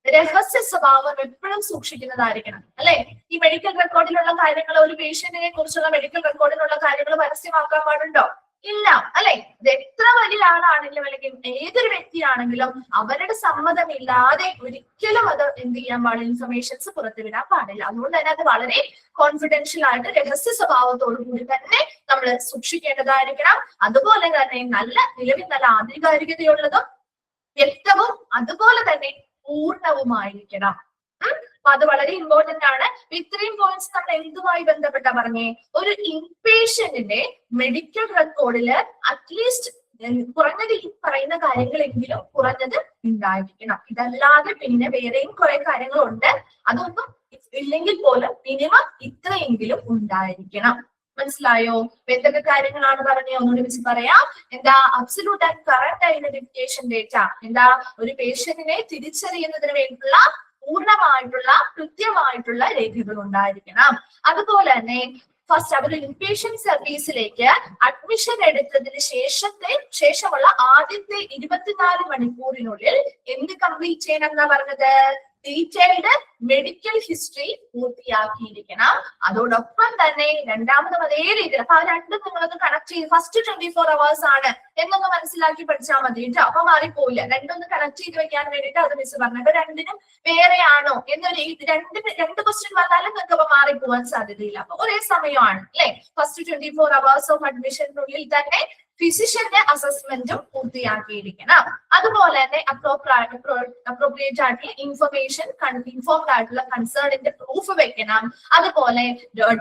രഹസ്യ സ്വഭാവം എപ്പോഴും സൂക്ഷിക്കുന്നതായിരിക്കണം അല്ലെ. ഈ മെഡിക്കൽ റെക്കോർഡിലുള്ള കാര്യങ്ങൾ, ഒരു പേഷ്യന്റിനെ കുറിച്ചുള്ള മെഡിക്കൽ റെക്കോർഡിലുള്ള കാര്യങ്ങൾ പരസ്യമാക്കാൻ പാടുണ്ടോ? ഇല്ല അല്ലെ. ഇത് എത്ര വലിയ ആളാണെങ്കിലും അല്ലെങ്കിൽ ഏതൊരു വ്യക്തിയാണെങ്കിലും അവരുടെ സമ്മതമില്ലാതെ ഒരിക്കലും അത് എന്ത് ചെയ്യാൻ പാടില്ല, ഇൻഫർമേഷൻസ് പുറത്തുവിടാൻ പാടില്ല. അതുകൊണ്ട് തന്നെ അത് വളരെ കോൺഫിഡൻഷ്യൽ ആയിട്ട് രഹസ്യ സ്വഭാവത്തോടു കൂടി തന്നെ നമ്മൾ സൂക്ഷിക്കേണ്ടതായിരിക്കണം. അതുപോലെ തന്നെ നിലവിൽ നല്ല ആധികാരികതയുള്ളതും വ്യക്തവും അതുപോലെ തന്നെ പൂർണ്ണവുമായിരിക്കണം. അപ്പൊ അത് വളരെ ഇമ്പോർട്ടന്റ് ആണ്. ഇത്രയും പോയിന്റ്സ് നമ്മൾ എന്തുമായി ബന്ധപ്പെട്ട പറഞ്ഞേ? ഒരു ഇൻപേഷ്യന്റിന്റെ മെഡിക്കൽ റെക്കോർഡില് അറ്റ്ലീസ്റ്റ് കുറഞ്ഞത് ഈ പറയുന്ന കാര്യങ്ങളെങ്കിലും കുറഞ്ഞത് ഉണ്ടായിരിക്കണം. ഇതല്ലാതെ പിന്നെ വേറെയും കുറെ കാര്യങ്ങളുണ്ട്, അതൊന്നും ഇല്ലെങ്കിൽ പോലും മിനിമം ഇത്രയെങ്കിലും ഉണ്ടായിരിക്കണം. മനസ്സിലായോ? എന്തൊക്കെ കാര്യങ്ങളാണ് പറഞ്ഞത് ഒന്നുകൂടി വെച്ച് പറയാം. എന്താ? Absolute and correct identification data. എന്താ? ഒരു പേഷ്യന്റിനെ തിരിച്ചറിയുന്നതിന് വേണ്ടിയിട്ടുള്ള പൂർണ്ണമായിട്ടുള്ള കൃത്യമായിട്ടുള്ള രേഖകൾ ഉണ്ടായിരിക്കണം. അതുപോലെ തന്നെ ഫസ്റ്റ് അവർ ഇൻപേഷ്യന്റ് സർവീസിലേക്ക് അഡ്മിഷൻ എടുത്തതിന് ശേഷമുള്ള ആദ്യത്തെ 24 മണിക്കൂറിനുള്ളിൽ എന്ത് കംപ്ലീറ്റ് ചെയ്യണം എന്നാ പറഞ്ഞത്? ഡീറ്റെയിൽഡ് മെഡിക്കൽ ഹിസ്റ്ററി പൂർത്തിയാക്കിയിരിക്കണം. അതോടൊപ്പം തന്നെ രണ്ടാമതും അതേ രീതിയിൽ. അപ്പൊ ആ രണ്ടും നിങ്ങളൊന്ന് കണക്ട് ചെയ്ത് ഫസ്റ്റ് 24 hours ആണ് എന്നൊന്ന് മനസ്സിലാക്കി പഠിച്ചാൽ മതി കേട്ടോ. അപ്പൊ മാറിപ്പോയില്ല. രണ്ടൊന്ന് കണക്ട് ചെയ്ത് വെക്കാൻ വേണ്ടിയിട്ട് അത് മിസ് പറഞ്ഞു. അപ്പൊ രണ്ടിനും വേറെയാണോ എന്നൊരു രണ്ട് ക്വസ്റ്റ്യൻ വന്നാലും നിങ്ങൾക്ക് അപ്പൊ മാറിപ്പോവാൻ സാധ്യതയില്ല. അപ്പൊ ഒരേ സമയമാണ് അല്ലെ. ഫസ്റ്റ് 24 hours ഓഫ് അഡ്മിഷനുള്ളിൽ തന്നെ ഫിസിഷ്യന്റെ അസസ്മെന്റും പൂർത്തിയാക്കിയിരിക്കണം. അതുപോലെ തന്നെ അപ്രോപ്രിയേറ്റ് ആയിട്ടുള്ള ഇൻഫോംഡ് ആയിട്ടുള്ള കൺസേണിന്റെ പ്രൂഫ് വെക്കണം. അതുപോലെ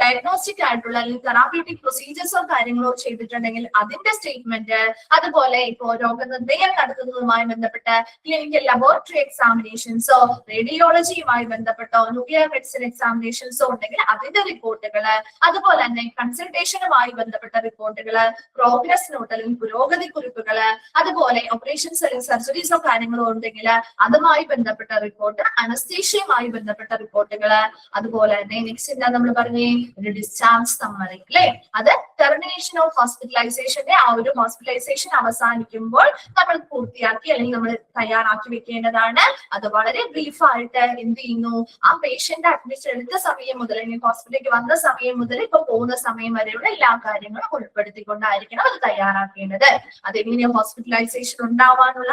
ഡയഗ്നോസ്റ്റിക് ആയിട്ടുള്ള അല്ലെങ്കിൽ തെറാപ്യൂട്ടിക് പ്രൊസീജിയേഴ്സോ കാര്യങ്ങളോ ചെയ്തിട്ടുണ്ടെങ്കിൽ അതിന്റെ സ്റ്റേറ്റ്മെന്റ്, അതുപോലെ ഇപ്പോ രോഗനിർണയം നടത്തുന്നതുമായി ബന്ധപ്പെട്ട് ക്ലിനിക്കൽ ലബോറട്ടറി എക്സാമിനേഷൻസോ റേഡിയോളജിയുമായി ബന്ധപ്പെട്ടോ ന്യൂക്ലിയർ മെഡിസിൻ എക്സാമിനേഷൻസോ ഉണ്ടെങ്കിൽ അതിന്റെ റിപ്പോർട്ടുകള്, അതുപോലെ തന്നെ കൺസൾട്ടേഷനുമായി ബന്ധപ്പെട്ട റിപ്പോർട്ടുകള്, പ്രോഗ്രസ് നോട്ട് അല്ലെങ്കിൽ പുരോഗതി കുറിപ്പുകള്, അതുപോലെ ഓപ്പറേഷൻസ് അല്ലെങ്കിൽ സർജറീസോ കാര്യങ്ങളോ ഉണ്ടെങ്കിൽ അതുമായി ബന്ധപ്പെട്ട റിപ്പോർട്ട്, അനസ്തീഷ്യയുമായി ബന്ധപ്പെട്ട റിപ്പോർട്ടുകള്, അതുപോലെ തന്നെ നെക്സ്റ്റ് എന്താ നമ്മൾ പറഞ്ഞേ? ഒരു ഡിസ്ചാർജ് സമ്മറി അല്ലെ. അത് ടെർമിനേഷൻ ഓഫ് ഹോസ്പിറ്റലൈസേഷന്റെ ആ ഒരു ഹോസ്പിറ്റലൈസേഷൻ അവസാനിക്കുമ്പോൾ നമ്മൾ പൂർത്തിയാക്കി അല്ലെങ്കിൽ നമ്മൾ തയ്യാറാക്കി വെക്കേണ്ടതാണ്. അത് വളരെ ബ്രീഫായിട്ട് എന്ത് ചെയ്യുന്നു? ആ പേഷ്യന്റ് അഡ്മിഷൻ എടുത്ത സമയം മുതൽ അല്ലെങ്കിൽ ഹോസ്പിറ്റലിലേക്ക് വന്ന സമയം മുതൽ ഇപ്പൊ പോകുന്ന സമയം വരെയുള്ള എല്ലാ കാര്യങ്ങളും ഉൾപ്പെടുത്തിക്കൊണ്ടായിരിക്കണം അത് തയ്യാറാക്കേണ്ടത്. അതെങ്ങനെ ഹോസ്പിറ്റലൈസേഷൻ ഉണ്ടാവാനുള്ള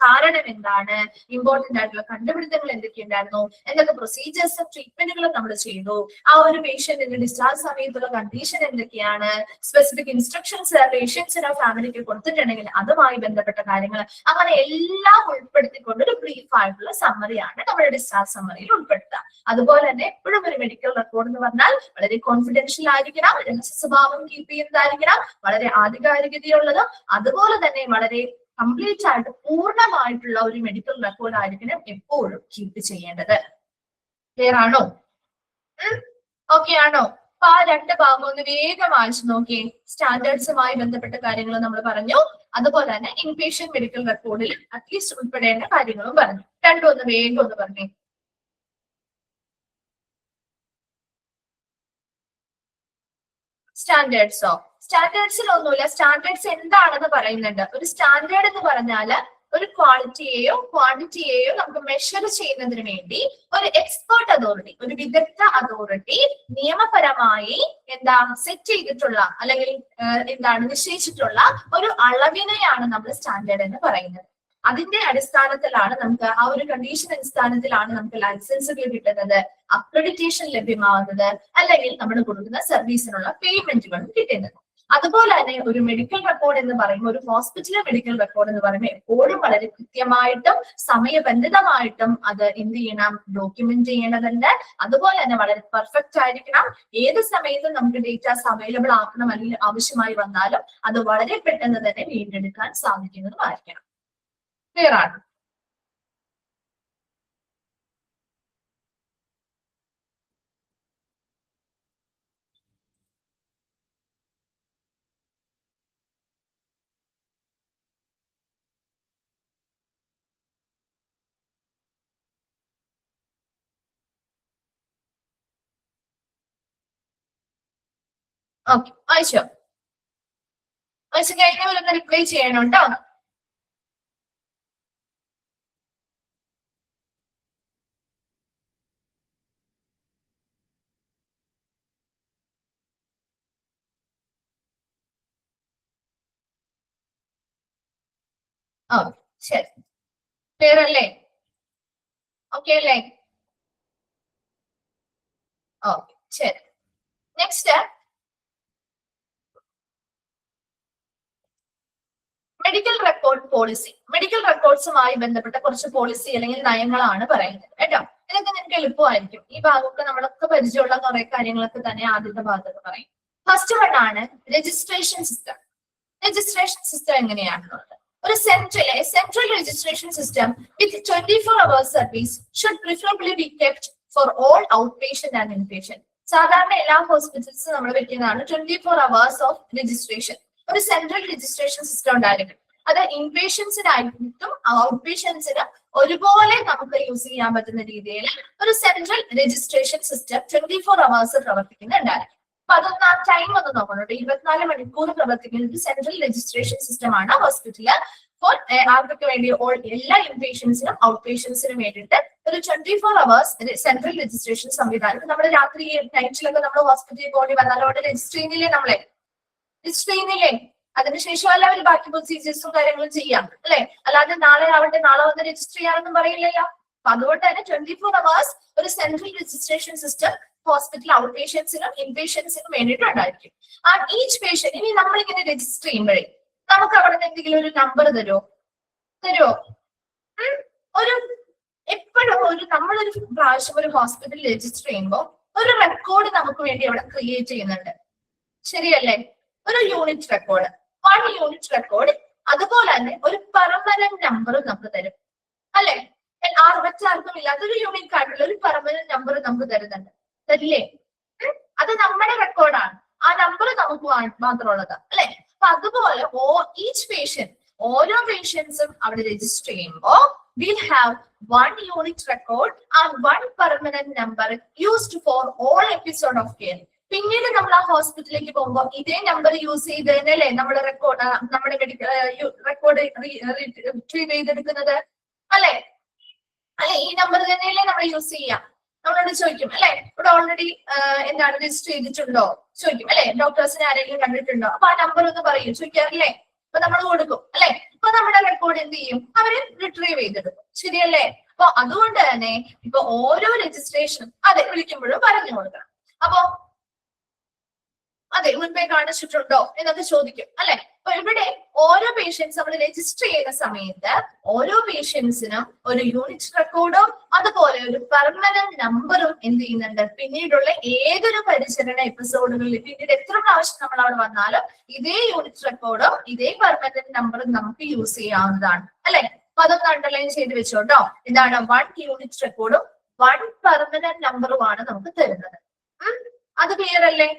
കാരണം എന്താണ്, ഇമ്പോർട്ടന്റ് ആയിട്ടുള്ള കണ്ടുപിടുത്തങ്ങൾ എന്തൊക്കെയുണ്ടായിരുന്നു, എന്തൊക്കെ പ്രൊസീജിയേഴ്സും ട്രീറ്റ്മെന്റുകളും നമ്മൾ ചെയ്തു, ആ ഒരു പേഷ്യന്റിന്റെ ഡിസ്ചാർജ് സമയത്തുള്ള കണ്ടീഷൻ എന്തൊക്കെയാണ്, സ്പെസിഫിക് ഇൻസ്ട്രക്ഷൻസ് പേഷ്യൻസിനോ ഫാമിലിക്ക് കൊടുത്തിട്ടുണ്ടെങ്കിൽ അതുമായി ബന്ധപ്പെട്ട കാര്യങ്ങൾ, അങ്ങനെ എല്ലാം ഉൾപ്പെടുത്തിക്കൊണ്ട് ഒരു ബ്രീഫ് ആയിട്ടുള്ള സമ്മറിയാണ് നമ്മുടെ ഡിസ്ചാർജ് സമ്മറിയിൽ ഉൾപ്പെടുത്തുക. അതുപോലെ തന്നെ എപ്പോഴും ഒരു മെഡിക്കൽ റെക്കോർഡ് എന്ന് പറഞ്ഞാൽ വളരെ കോൺഫിഡൻഷ്യൽ ആയിരിക്കണം, രഹസ്യ സ്വഭാവം കീപ്പ് ചെയ്യുന്നതായിരിക്കണം, വളരെ ആധികാരികതയുള്ളതും അതുപോലെ തന്നെ വളരെ കംപ്ലീറ്റ് ആയിട്ട് പൂർണ്ണമായിട്ടുള്ള ഒരു മെഡിക്കൽ റെക്കോർഡ് ആയിരിക്കണം എപ്പോഴും കീപ്പ് ചെയ്യേണ്ടത്. ക്ലിയർ ആണോ? ഓക്കെ ആണോ? അപ്പൊ ആ രണ്ട് ഭാഗം ഒന്ന് വേഗം വായിച്ചു നോക്കിയേ. സ്റ്റാൻഡേർഡ്സുമായി ബന്ധപ്പെട്ട കാര്യങ്ങൾ നമ്മൾ പറഞ്ഞു, അതുപോലെ തന്നെ ഇൻപേഷ്യന്റ് മെഡിക്കൽ റെക്കോർഡിൽ അറ്റ്ലീസ്റ്റ് ഉൾപ്പെടേണ്ട കാര്യങ്ങളും പറഞ്ഞു. രണ്ടും ഒന്ന് വേഗം ഒന്ന് പറഞ്ഞേ. സ്റ്റാൻഡേർഡ്സിൽ ഒന്നുമില്ല. സ്റ്റാൻഡേർഡ്സ് എന്താണെന്ന് പറയുന്നുണ്ട്. ഒരു സ്റ്റാൻഡേർഡ് എന്ന് പറഞ്ഞാല് ഒരു ക്വാളിറ്റിയെയോ ക്വാണ്ടിറ്റിയെയോ നമുക്ക് മെഷർ ചെയ്യുന്നതിന് വേണ്ടി ഒരു എക്സ്പേർട്ട് അതോറിറ്റി, ഒരു വിദഗ്ധ അതോറിറ്റി നിയമപരമായി എന്താ സെറ്റ് ചെയ്തിട്ടുള്ള അല്ലെങ്കിൽ എന്താണ് നിശ്ചയിച്ചിട്ടുള്ള ഒരു അളവിനെയാണ് നമ്മൾ സ്റ്റാൻഡേർഡ് എന്ന് പറയുന്നത്. അതിന്റെ അടിസ്ഥാനത്തിലാണ് നമുക്ക് ആ ഒരു കണ്ടീഷൻ അടിസ്ഥാനത്തിലാണ് നമുക്ക് ലൈസൻസുകൾ കിട്ടുന്നത്, അക്രഡിറ്റേഷൻ ലഭ്യമാവുന്നത്, അല്ലെങ്കിൽ നമ്മൾ കൊടുക്കുന്ന സർവീസിനുള്ള പേയ്മെന്റുകളും കിട്ടുന്നത്. അതുപോലെ തന്നെ ഒരു മെഡിക്കൽ റെക്കോർഡ് എന്ന് പറയുമ്പോൾ, ഒരു ഹോസ്പിറ്റലിലെ മെഡിക്കൽ റെക്കോർഡ് എന്ന് പറയുമ്പോൾ എപ്പോഴും വളരെ കൃത്യമായിട്ടും സമയബന്ധിതമായിട്ടും അത് എന്ത് ചെയ്യണം, ഡോക്യുമെന്റ് ചെയ്യേണ്ടതുണ്ട്. അതുപോലെ തന്നെ വളരെ പെർഫെക്റ്റ് ആയിരിക്കണം. ഏത് സമയത്തും നമുക്ക് ഡേറ്റാസ് അവൈലബിൾ ആക്കണം, അല്ലെങ്കിൽ ആവശ്യമായി വന്നാലും അത് വളരെ പെട്ടെന്ന് തന്നെ വീണ്ടെടുക്കാൻ സാധിക്കുന്നതുമായിരിക്കണം. ക്ലിയർ ആണ്? ഓക്കെ, വായിച്ചോ? വായിച്ചു കഴിഞ്ഞവരൊന്ന് റിപ്ലൈ ചെയ്യണം കേട്ടോ. ഓക്കെ, ശരി. ക്ലിയർ അല്ലേ? ഓക്കെ അല്ലേ? ഓക്കെ, ശരി. Next, medical record policy. Medical റെക്കോർഡ്സുമായി ബന്ധപ്പെട്ട കുറച്ച് പോളിസി അല്ലെങ്കിൽ നയങ്ങളാണ് പറയുന്നത് കേട്ടോ. ഇതൊക്കെ നിങ്ങൾക്ക് എളുപ്പമായിരിക്കും. ഈ ഭാഗമൊക്കെ നമ്മളൊക്കെ പരിചയമുള്ള കുറെ കാര്യങ്ങളൊക്കെ തന്നെ ആദ്യത്തെ ഭാഗത്തൊക്കെ പറയും. ഫസ്റ്റ് വൺ ആണ് രജിസ്ട്രേഷൻ സിസ്റ്റം. രജിസ്ട്രേഷൻ സിസ്റ്റം എങ്ങനെയാണുള്ളത്? ഒരു central registration system with 24 hours service should preferably be kept for all out patient and in patient. സാധാരണ എല്ലാ ഹോസ്പിറ്റൽസും നമ്മൾ വെക്കുന്നതാണ് 24 hours ഓഫ് രജിസ്ട്രേഷൻ. ഒരു സെൻട്രൽ രജിസ്ട്രേഷൻ സിസ്റ്റം ഉണ്ടായിരിക്കും. അത് ഇൻപേഷ്യൻസിനായിട്ടും ഔട്ട് പേഷ്യൻസിന് ഒരുപോലെ നമുക്ക് യൂസ് ചെയ്യാൻ പറ്റുന്ന രീതിയിൽ ഒരു സെൻട്രൽ രജിസ്ട്രേഷൻ സിസ്റ്റം 24 hours പ്രവർത്തിക്കുന്നുണ്ടായിരിക്കും. അപ്പൊ അതൊന്ന് ആ ടൈം ഒന്ന് നോക്കണം. 24 മണിക്കൂർ പ്രവർത്തിക്കുന്ന ഒരു സെൻട്രൽ രജിസ്ട്രേഷൻ സിസ്റ്റം ആണ് ഹോസ്പിറ്റലിൽ ഫോർ ആർക്കൊക്കെ വേണ്ടി എല്ലാ ഇൻപേഷ്യൻസിനും ഔട്ട് പേഷ്യൻസിനും വേണ്ടിയിട്ട് ഒരു 24 hours സെൻട്രൽ രജിസ്ട്രേഷൻ സംവിധാനം. നമ്മുടെ രാത്രി നൈറ്റിലൊക്കെ നമ്മൾ ഹോസ്പിറ്റലിൽ പോകേണ്ടി വന്നാലും അവിടെ രജിസ്റ്റർ ചെയ്യുന്നില്ലേ? അതിനുശേഷം അല്ല അവർ ബാക്കി പ്രൊസീജിയേഴ്സും കാര്യങ്ങളും ചെയ്യാം അല്ലെ? അല്ലാതെ നാളെ ആവട്ടെ നാളെ വന്ന് രജിസ്റ്റർ ചെയ്യാനൊന്നും പറയില്ലല്ലോ. അപ്പൊ അതുകൊണ്ട് തന്നെ 24 hours ഒരു central registration system hospital out പേഷ്യൻസിനും ഇൻപേഷ്യൻസിനും വേണ്ടിയിട്ടുണ്ടായിരിക്കും. ആ ഈച്ച് പേഷ്യന്റ് ഇനി നമ്മളിങ്ങനെ രജിസ്റ്റർ ചെയ്യുമ്പോഴേ നമുക്ക് അവിടെ നിന്ന് എന്തെങ്കിലും ഒരു നമ്പർ തരുമോ? ഒരു എപ്പോഴും നമ്മളൊരു പ്രാവശ്യം ഒരു ഹോസ്പിറ്റലിൽ രജിസ്റ്റർ ചെയ്യുമ്പോൾ ഒരു റെക്കോർഡ് നമുക്ക് വേണ്ടി അവിടെ ക്രിയേറ്റ് ചെയ്യുന്നുണ്ട്. ശരിയല്ലേ? ഒരു യൂണിറ്റ് റെക്കോർഡ്, 1 യൂണിറ്റ് റെക്കോർഡ്. അതുപോലെ തന്നെ ഒരു പെർമനന്റ് നമ്പറും നമുക്ക് തരും അല്ലെ? മറ്റാർക്കും ഇല്ലാത്തൊരു യൂണിക് ആയിട്ടുള്ള ഒരു പെർമനന്റ് നമ്പർ നമുക്ക് തരില്ലേ? അത് നമ്മുടെ റെക്കോർഡാണ്. ആ നമ്പർ നമുക്ക് മാത്രമുള്ളത് അല്ലെ? അപ്പൊ അതുപോലെ ഓരോ പേഷ്യൻസും അവിടെ രജിസ്റ്റർ ചെയ്യുമ്പോൾ we'll have 1 unit record and 1 permanent number used for all episode of care. പിന്നീട് നമ്മൾ ആ ഹോസ്പിറ്റലിലേക്ക് പോകുമ്പോൾ ഇതേ നമ്പർ യൂസ് ചെയ്ത് തന്നെയല്ലേ നമ്മുടെ മെഡിക്കൽ റെക്കോർഡ് റിട്രീവ് ചെയ്തെടുക്കുന്നത് അല്ലെ? ഈ നമ്പർ തന്നെയല്ലേ നമ്മൾ യൂസ് ചെയ്യാം. നമ്മളോട് ചോദിക്കും അല്ലെ, ഇവിടെ ഓൾറെഡി എന്താണ് രജിസ്റ്റർ ചെയ്തിട്ടുണ്ടോ ചോദിക്കും അല്ലെ? ഡോക്ടേഴ്സിനെ ആരെങ്കിലും കണ്ടിട്ടുണ്ടോ? അപ്പൊ ആ നമ്പർ ഒന്ന് പറയും, ചോദിക്കാറില്ലേ? അപ്പൊ നമ്മൾ കൊടുക്കും അല്ലെ? അപ്പൊ നമ്മുടെ റെക്കോർഡ് എന്ത് ചെയ്യും? അവര് റിട്രീവ് ചെയ്തെടുക്കും. ശരിയല്ലേ? അപ്പൊ അതുകൊണ്ട് തന്നെ ഇപ്പൊ ഓരോ രജിസ്ട്രേഷനും വിളിക്കുമ്പോഴും പറഞ്ഞു കൊടുക്കണം. അപ്പൊ മുൻപേ കാണിച്ചിട്ടുണ്ടോ എന്നൊക്കെ ചോദിക്കും അല്ലെ? അപ്പൊ ഇവിടെ ഓരോ പേഷ്യൻസ് നമ്മൾ രജിസ്റ്റർ ചെയ്യുന്ന സമയത്ത് ഓരോ പേഷ്യൻസിനും ഒരു യൂണിറ്റ് റെക്കോർഡും അതുപോലെ ഒരു പെർമനന്റ് നമ്പറും എന്ത് ചെയ്യുന്നുണ്ട്? പിന്നീടുള്ള ഏതൊരു പരിചരണ എപ്പിസോഡുകളിൽ പിന്നീട് എത്ര പ്രാവശ്യം നമ്മൾ അവിടെ വന്നാലും ഇതേ യൂണിറ്റ് റെക്കോർഡും ഇതേ പെർമനന്റ് നമ്പറും നമുക്ക് യൂസ് ചെയ്യാവുന്നതാണ് അല്ലെ? അപ്പൊ അതൊന്ന് അണ്ടർലൈൻ ചെയ്ത് വെച്ചോട്ടോ. ഇതാണ് 1 യൂണിറ്റ് റെക്കോർഡും 1 പെർമനന്റ് നമ്പറുമാണ് നമുക്ക് തരുന്നത്. അത് ക്ലിയർ അല്ലേ?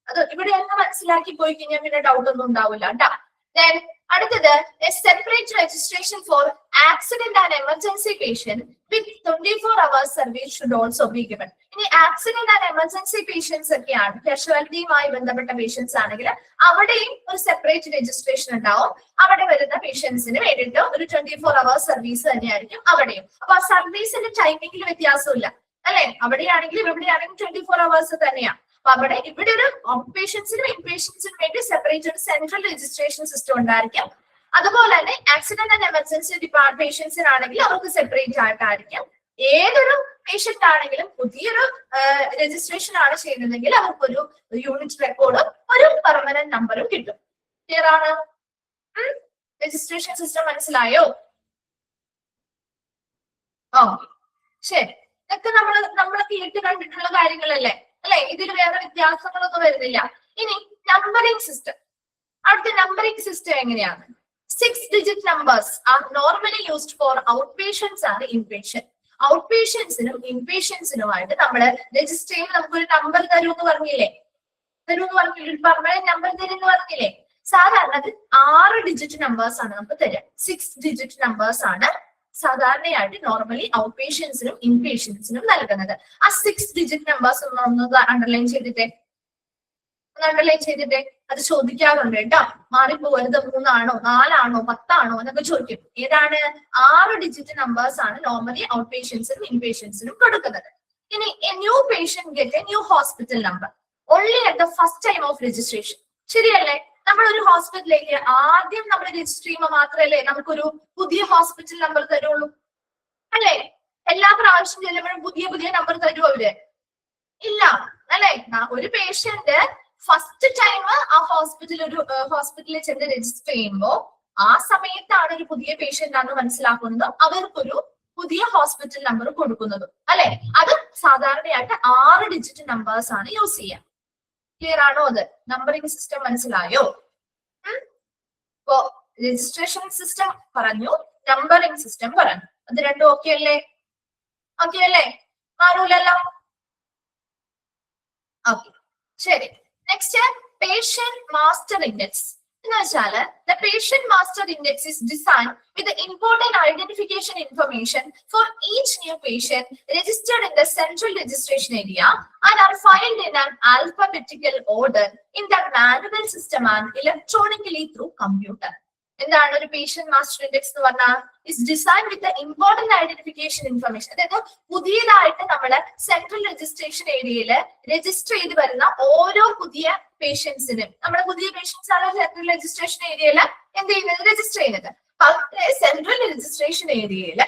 അത് ഇവിടെ ഒന്ന് മനസ്സിലാക്കി പോയി കഴിഞ്ഞാൽ പിന്നെ ഡൗട്ട് ഒന്നും ഉണ്ടാവില്ല കേട്ടോ. Then അടുത്തത് a separate registration for accident and emergency patient with 24 hours service should also be given. ഇനി ആക്സിഡന്റ് ആൻഡ് എമർജൻസി പേഷ്യൻസ് ഒക്കെയാണ്, കാഷ്വാലിറ്റിയുമായി ബന്ധപ്പെട്ട പേഷ്യൻസ് ആണെങ്കിൽ അവിടെയും ഒരു സെപ്പറേറ്റ് രജിസ്ട്രേഷൻ ഉണ്ടാവും. അവിടെ വരുന്ന പേഷ്യൻസിന് വേണ്ടിയിട്ട് ഒരു 24 hours സർവീസ് തന്നെയായിരിക്കും അവിടെയും. അപ്പൊ ആ സർവീസിന്റെ ടൈമിംഗിൽ വ്യത്യാസമില്ല അല്ലെ? അവിടെയാണെങ്കിലും ഇവിടെയാണെങ്കിലും 24 hours തന്നെയാണ്. അപ്പൊ ഇവിടെ ഒരു ഔട്ട് പേഷ്യൻസിനും ഇൻപേഷ്യൻസിനും വേണ്ടി സെപ്പറേറ്റ് ഒരു സെൻട്രൽ രജിസ്ട്രേഷൻ സിസ്റ്റം ഉണ്ടായിരിക്കും. അതുപോലെ തന്നെ ആക്സിഡന്റ് ആൻഡ് എമർജൻസി പേഷ്യൻസിനാണെങ്കിൽ അവർക്ക് സെപ്പറേറ്റ് ആയിട്ടായിരിക്കും ഏതൊരു പേഷ്യന്റ് ആണെങ്കിലും പുതിയൊരു രജിസ്ട്രേഷൻ ആണ് ചെയ്യുന്നതെങ്കിൽ അവർക്കൊരു യൂണിറ്റ് റെക്കോർഡും ഒരു പെർമനന്റ് നമ്പറും കിട്ടും. ക്ലിയർ ആണ്? രജിസ്ട്രേഷൻ സിസ്റ്റം മനസ്സിലായോ? ശരി, ഇതൊക്കെ നമ്മൾ കേട്ട് കണ്ടിട്ടുള്ള കാര്യങ്ങളല്ലേ അല്ലെ? ഇതിൽ വേറെ വ്യത്യാസങ്ങളൊന്നും വരുന്നില്ല. ഇനി നമ്പറിംഗ് സിസ്റ്റം. അടുത്ത നമ്പറിംഗ് സിസ്റ്റം എങ്ങനെയാണ്? 6 digit numbers are normally used for outpatients and inpatients. ഔട്ട്പേഷ്യൻസിനും ഇൻപേഷ്യൻസിനുമായിട്ട് നമ്മൾ രജിസ്റ്റർ ചെയ്യുമ്പോൾ നമുക്കൊരു നമ്പർ തരുമെന്ന് പറഞ്ഞില്ലേ? പെർമനന്റ് നമ്പർ തരുമെന്ന് പറഞ്ഞില്ലേ? സാധാരണ അത് 6 ഡിജിറ്റ് നമ്പേഴ്സ് ആണ് നമുക്ക് തരിക. 6 ഡിജിറ്റ് നമ്പേഴ്സ് ആണ് സാധാരണയായിട്ട് നോർമലി ഔട്ട്പേഷ്യൻസിനും ഇൻപേഷ്യൻസിനും നൽകുന്നത്. ആ 6 ഡിജിറ്റ് നമ്പേഴ്സ് ഒന്ന് അണ്ടർലൈൻ ചെയ്തിട്ടേ അത് ചോദിക്കാറുണ്ട് കേട്ടോ. മാറിപ്പോകരുത്. 3 ആണോ 4 ആണോ 10 ആണോ എന്നൊക്കെ ചോദിക്കും. ഏതാണ്? 6 ഡിജിറ്റ് നമ്പേഴ്സ് ആണ് നോർമലി ഔട്ട് പേഷ്യൻസിനും ഇൻപേഷ്യൻസിനും കൊടുക്കുന്നത്. ഇനി A new patient get A new hospital number only at the first time of registration. ശരിയല്ലേ? നമ്മൾ ഒരു ഹോസ്പിറ്റലിലേക്ക് ആദ്യം നമ്മൾ രജിസ്റ്റർ ചെയ്യുമ്പോൾ മാത്രമല്ലേ നമുക്കൊരു പുതിയ ഹോസ്പിറ്റൽ നമ്പർ തരുള്ളൂ അല്ലെ? എല്ലാ പ്രാവശ്യം ചെല്ലുമ്പോഴും പുതിയ നമ്പർ തരുമോ അവര്? ഇല്ല അല്ലെ? ഒരു പേഷ്യന്റ് ഫസ്റ്റ് ടൈം ആ ഹോസ്പിറ്റലിൽ ചെന്ന് രജിസ്റ്റർ ചെയ്യുമ്പോൾ ആ സമയത്താണ് ഒരു പുതിയ പേഷ്യന്റ് ആണെന്ന് മനസ്സിലാക്കുന്നതും അവർക്കൊരു പുതിയ ഹോസ്പിറ്റൽ നമ്പർ കൊടുക്കുന്നതും അല്ലെ? അത് സാധാരണയായിട്ട് 6 ഡിജിറ്റ് നമ്പേഴ്സ് ആണ് യൂസ് ചെയ്യുക. ക്ലിയർ ആണോ? അത് നമ്പറിംഗ് സിസ്റ്റം മനസ്സിലായോ? ഇപ്പോ രജിസ്ട്രേഷൻ സിസ്റ്റം പറഞ്ഞു, നമ്പറിംഗ് സിസ്റ്റം പറഞ്ഞു. അത് രണ്ടും ഓക്കെ അല്ലേ? മാറൂലല്ലോ? ഓക്കെ, ശരി. നെക്സ്റ്റ്, പേഷ്യന്റ് മാസ്റ്റർ ഇൻഡെക്സ് എന്ന് വെച്ചാല് the patient master index is designed with the important identification information for each new patient registered in the central registration area and are filed in an alphabetical order in the manual system and electronically through computer. എന്താണ് ഒരു patient master index എന്ന് പറഞ്ഞാൽ? Is design with important identification information. അതായത് പുതിയതായിട്ട് നമ്മള് central registration ഏരിയയിൽ register ചെയ്ത് വരുന്ന ഓരോ പുതിയ പേഷ്യൻസിനും, നമ്മുടെ പുതിയ പേഷ്യൻസ് ആണ് സെൻട്രൽ രജിസ്ട്രേഷൻ ഏരിയയിൽ എന്ത് ചെയ്യുന്നത്? രജിസ്റ്റർ ചെയ്യുന്നത്. സെൻട്രൽ രജിസ്ട്രേഷൻ ഏരിയയിൽ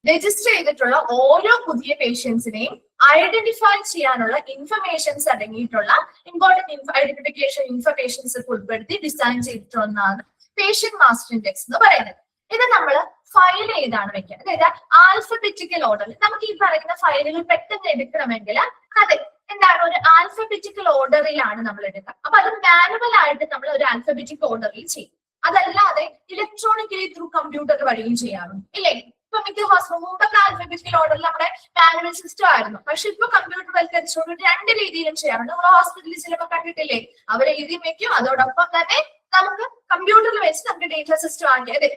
രജിസ്റ്റർ ചെയ്തിട്ടുള്ള ഓരോ പുതിയ പേഷ്യൻസിനെയും ഐഡന്റിഫൈ ചെയ്യാനുള്ള ഇൻഫർമേഷൻസ് അടങ്ങിയിട്ടുള്ള ഇമ്പോർട്ടന്റ് ഐഡന്റിഫിക്കേഷൻ ഇൻഫർമേഷൻസ് ഉൾപ്പെടുത്തി ഡിസൈൻ ചെയ്തിട്ടുള്ളതാണ് പേഷ്യന്റ് മാസ്റ്റർ ഇൻഡെക്സ് എന്ന് പറയുന്നത്. ഇത് നമ്മൾ ഫയൽ ചെയ്താണ് വെക്കുക. അതായത് ആൽഫബറ്റിക്കൽ ഓർഡറിൽ നമുക്ക് ഈ പറയുന്ന ഫയലുകൾ പെട്ടെന്ന് എടുക്കണമെങ്കിൽ അതെ എന്താണ് ഒരു ആൽഫബറ്റിക്കൽ ഓർഡറിലാണ് നമ്മൾ എടുക്കുക. അപ്പൊ അത് മാനുവൽ ആയിട്ട് നമ്മൾ ഒരു ആൽഫബറ്റിക് ഓർഡറിൽ ചെയ്യും. അതല്ലാതെ ഇലക്ട്രോണിക്കലി ത്രൂ കമ്പ്യൂട്ടർ വഴിയും ചെയ്യാറുണ്ട് ഇല്ലേ? ഇപ്പൊ മിക്ക മുമ്പൊക്കെ ആൽഫബറ്റിക്കൽ ഓർഡറിൽ നമ്മുടെ മാനുവൽ സിസ്റ്റം ആയിരുന്നു. പക്ഷെ ഇപ്പൊ കമ്പ്യൂട്ടർ വൽക്കരിച്ചുകൊണ്ട് 2 രീതിയിലും ചെയ്യാറുണ്ട്. നമ്മൾ ഹോസ്പിറ്റലിൽ ചിലപ്പോൾ കണ്ടിട്ടില്ലേ? അവർ എഴുതി വെക്കും, അതോടൊപ്പം തന്നെ നമുക്ക് കമ്പ്യൂട്ടറിൽ വെച്ച് നമുക്ക് ഡേറ്റ സിസ്റ്റം ആക്കി അതെ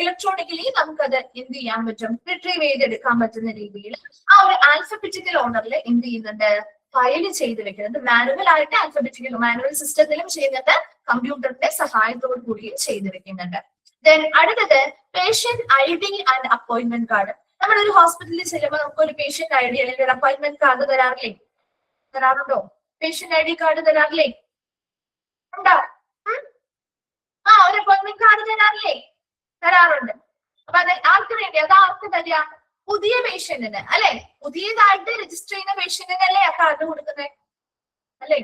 ഇലക്ട്രോണിക്കലി നമുക്കത് എന്ത് ചെയ്യാൻ പറ്റും? റിട്രീവ് ചെയ്തെടുക്കാൻ പറ്റുന്ന രീതിയിൽ ആ ഒരു ആൽഫബറ്റിക്കൽ ഓർഡറിൽ എന്ത് ചെയ്യുന്നുണ്ട്? ഫയൽ ചെയ്ത് വെക്കുന്നത്. മാനുവൽ ആയിട്ട് ആൽഫബറ്റിക്കൽ മാനുവൽ സിസ്റ്റത്തിലും ചെയ്യുന്നുണ്ട്, കമ്പ്യൂട്ടറിന്റെ സഹായത്തോടു കൂടി ചെയ്ത് വെക്കുന്നുണ്ട്. ദെൻ അടുത്തത് patient ID and appointment card. നമ്മൾ ഒരു ഹോസ്പിറ്റലിൽ ചെല്ലുമ്പോൾ നമുക്ക് ഒരു പേഷ്യന്റ് ID അല്ലെങ്കിൽ ഒരു അപ്പോയിന്റ്മെന്റ് കാർഡ് തരാറുണ്ടോ? പേഷ്യന്റ് ID കാർഡ് തരാറില്ലേ? ഉണ്ടോ? ഒരു അപ്പോയിന്റ്മെന്റ് കാർഡ് തരാറുണ്ട്. അപ്പൊ അത് ആർക്ക് വേണ്ടി? അത് ആർക്ക് തരിക? പുതിയ പേഷ്യന്റിന് അല്ലെ? പുതിയതായിട്ട് രജിസ്റ്റർ ചെയ്യുന്ന പേഷ്യന്റിനല്ലേ ആ കാർഡ് കൊടുക്കുന്നത് അല്ലെ?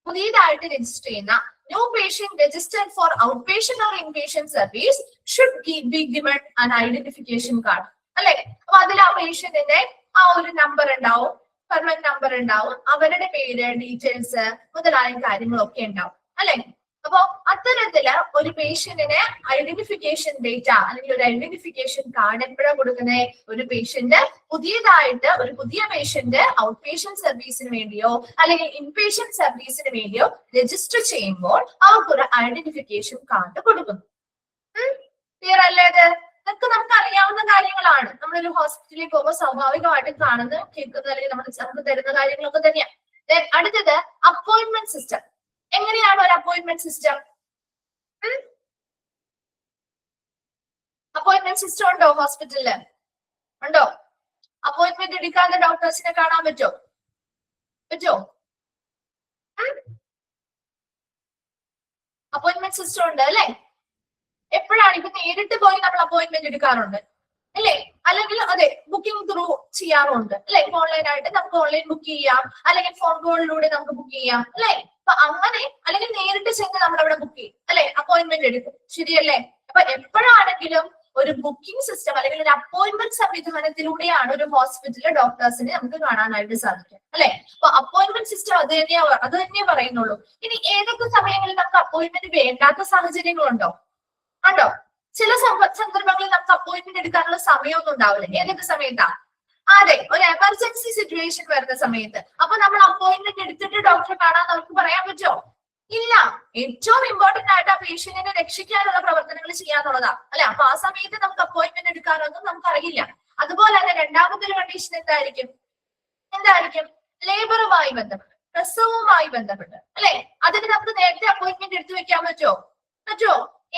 പുതിയതായിട്ട് രജിസ്റ്റർ ചെയ്യുന്ന new patient registered for outpatient or inpatient service should be given an identification card അല്ലെ? അപ്പൊ അതിൽ ആ പേഷ്യന്റിന്റെ ആ ഒരു നമ്പർ ഉണ്ടാവും, പെർമനന്റ് നമ്പർ ഉണ്ടാവും, അവരുടെ പേര്, ഡീറ്റെയിൽസ് മുതലായ കാര്യങ്ങളൊക്കെ ഉണ്ടാവും അല്ലെ? അപ്പൊ അത്തരത്തില് ഒരു പേഷ്യന്റിന് ഐഡന്റിഫിക്കേഷൻ ഡേറ്റ അല്ലെങ്കിൽ ഒരു ഐഡന്റിഫിക്കേഷൻ കാർഡ് എപ്പോഴാണ് കൊടുക്കുന്നത്? ഒരു പേഷ്യന്റ് പുതിയതായിട്ട് ഒരു പുതിയ പേഷ്യന്റ് ഔട്ട് പേഷ്യന്റ് സർവീസിന് വേണ്ടിയോ അല്ലെങ്കിൽ ഇൻപേഷ്യന്റ് സർവീസിന് വേണ്ടിയോ രജിസ്റ്റർ ചെയ്യുമ്പോൾ അവർക്കൊരു ഐഡന്റിഫിക്കേഷൻ കാർഡ് കൊടുക്കുന്നു. ക്ലിയർ അല്ലേ? ഇതൊക്കെ നമുക്ക് അറിയാവുന്ന കാര്യങ്ങളാണ്. നമ്മളൊരു ഹോസ്പിറ്റലിൽ പോകുമ്പോൾ സ്വാഭാവികമായിട്ടും കാണുന്ന കേൾക്കുന്ന അല്ലെങ്കിൽ നമുക്ക് തരുന്ന കാര്യങ്ങളൊക്കെ തന്നെയാണ്. അടുത്തത് അപ്പോയിന്റ്മെന്റ് സിസ്റ്റം. എങ്ങനെയാണ് ഒരു അപ്പോയിന്റ്മെന്റ് സിസ്റ്റം? അപ്പോയിന്റ്മെന്റ് സിസ്റ്റം ഉണ്ടോ ഹോസ്പിറ്റലില്? ഉണ്ടോ? അപ്പോയിന്റ്മെന്റ് എടുക്കാതെ ഡോക്ടേഴ്സിനെ കാണാൻ പറ്റോ? അപ്പോയിന്റ്മെന്റ് സിസ്റ്റം ഉണ്ട് അല്ലെ? എപ്പോഴാണ്? ഇപ്പൊ നേരിട്ട് പോയി നമ്മൾ അപ്പോയിന്റ്മെന്റ് എടുക്കാറുണ്ട് അല്ലേ? അല്ലെങ്കിൽ അതെ ബുക്കിംഗ് ത്രൂ ചെയ്യാറുണ്ട് അല്ലെ. ഓൺലൈനായിട്ട് നമുക്ക് ഓൺലൈൻ ബുക്ക് ചെയ്യാം, അല്ലെങ്കിൽ ഫോൺ കോളിലൂടെ നമുക്ക് ബുക്ക് ചെയ്യാം അല്ലെ. അപ്പൊ അങ്ങനെ അല്ലെങ്കിൽ നേരിട്ട് ചെന്ന് നമ്മൾ അവിടെ ബുക്ക് ചെയ്യും അല്ലെ, അപ്പോയിന്റ്മെന്റ് എടുക്കും. ശരിയല്ലേ? അപ്പൊ എപ്പോഴാണെങ്കിലും ഒരു ബുക്കിംഗ് സിസ്റ്റം അല്ലെങ്കിൽ ഒരു അപ്പോയിന്റ്മെന്റ് സംവിധാനത്തിലൂടെയാണ് ഒരു ഹോസ്പിറ്റലിലെ ഡോക്ടേഴ്സിനെ നമുക്ക് കാണാനായിട്ട് സാധിക്കും അല്ലെ. അപ്പൊ അപ്പോയിന്റ്മെന്റ് സിസ്റ്റം അത് തന്നെ പറയുന്നുള്ളൂ. ഇനി ഏതൊക്കെ സമയങ്ങളിൽ നമുക്ക് അപ്പോയിന്റ്മെന്റ് വേണ്ടാത്ത സാഹചര്യങ്ങളുണ്ടോ? ഉണ്ടോ? ചില സന്ദർഭങ്ങളിൽ നമുക്ക് അപ്പോയിന്റ്മെന്റ് എടുക്കാനുള്ള സമയമൊന്നും ഉണ്ടാവില്ല. ഏതൊക്കെ സമയത്താ? അതെ, ഒരു എമർജൻസി സിറ്റുവേഷൻ വരുന്ന സമയത്ത്. അപ്പൊ നമ്മൾ അപ്പോയിന്റ്മെന്റ് എടുത്തിട്ട് ഡോക്ടറെ കാണാൻ നമുക്ക് പറയാൻ പറ്റുമോ? ഇല്ല. ഏറ്റവും ഇമ്പോർട്ടന്റ് ആയിട്ട് ആ പേഷ്യന്റിനെ രക്ഷിക്കാനുള്ള പ്രവർത്തനങ്ങൾ ചെയ്യാന്നുള്ളതാ അല്ലെ. അപ്പൊ ആ സമയത്ത് നമുക്ക് അപ്പോയിന്റ്മെന്റ് എടുക്കാനൊന്നും നമുക്ക് അറിയില്ല. അതുപോലെ തന്നെ രണ്ടാമത്തെ ഒരു കണ്ടീഷൻ എന്തായിരിക്കും? ലേബറുമായി ബന്ധപ്പെട്ട്, പ്രസവവുമായി ബന്ധപ്പെട്ട് അല്ലെ. അതിന് നമുക്ക് നേരത്തെ അപ്പോയിന്റ്മെന്റ് എടുത്തു വെക്കാൻ പറ്റുമോ?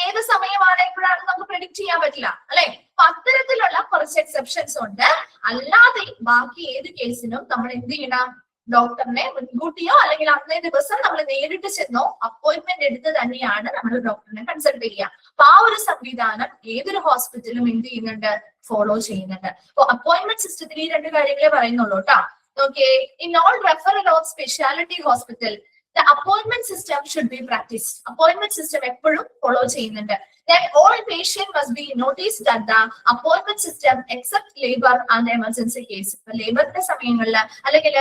ഏത് സമയമാണ് എപ്പോഴാണ് നമുക്ക് പ്രെഡിക്റ്റ് ചെയ്യാൻ പറ്റില്ല അല്ലെ. അപ്പൊ അത്തരത്തിലുള്ള കുറച്ച് എക്സെപ്ഷൻസ് ഉണ്ട്. അല്ലാതെ ബാക്കി ഏത് കേസിനും നമ്മൾ എന്ത് ചെയ്യണം? ഡോക്ടറിനെ മുൻകൂട്ടിയോ അല്ലെങ്കിൽ അന്നേ ദിവസം നമ്മൾ നേരിട്ട് ചെന്നോ അപ്പോയിന്റ്മെന്റ് എടുത്ത് തന്നെയാണ് നമ്മൾ ഡോക്ടറിനെ കൺസൾട്ട് ചെയ്യുക. അപ്പൊ ആ ഒരു സംവിധാനം ഏതൊരു ഹോസ്പിറ്റലും എന്ത് ചെയ്യുന്നുണ്ട്? ഫോളോ ചെയ്യുന്നുണ്ട്. അപ്പൊ അപ്പോയിന്റ്മെന്റ് സിസ്റ്റത്തിൽ ഈ രണ്ട് കാര്യങ്ങളെ പറയുന്നുള്ളൂ കേട്ടോ. Okay, in all referral of speciality hospital the appointment system should be practiced. Appointment system എപ്പോഴും ഫോളോ ചെയ്യുന്നുണ്ട്. Then all patient must be noticed that the appointment system except labor and emergency case. ലേബറിന്റെ സമയങ്ങളിൽ അല്ലെങ്കിൽ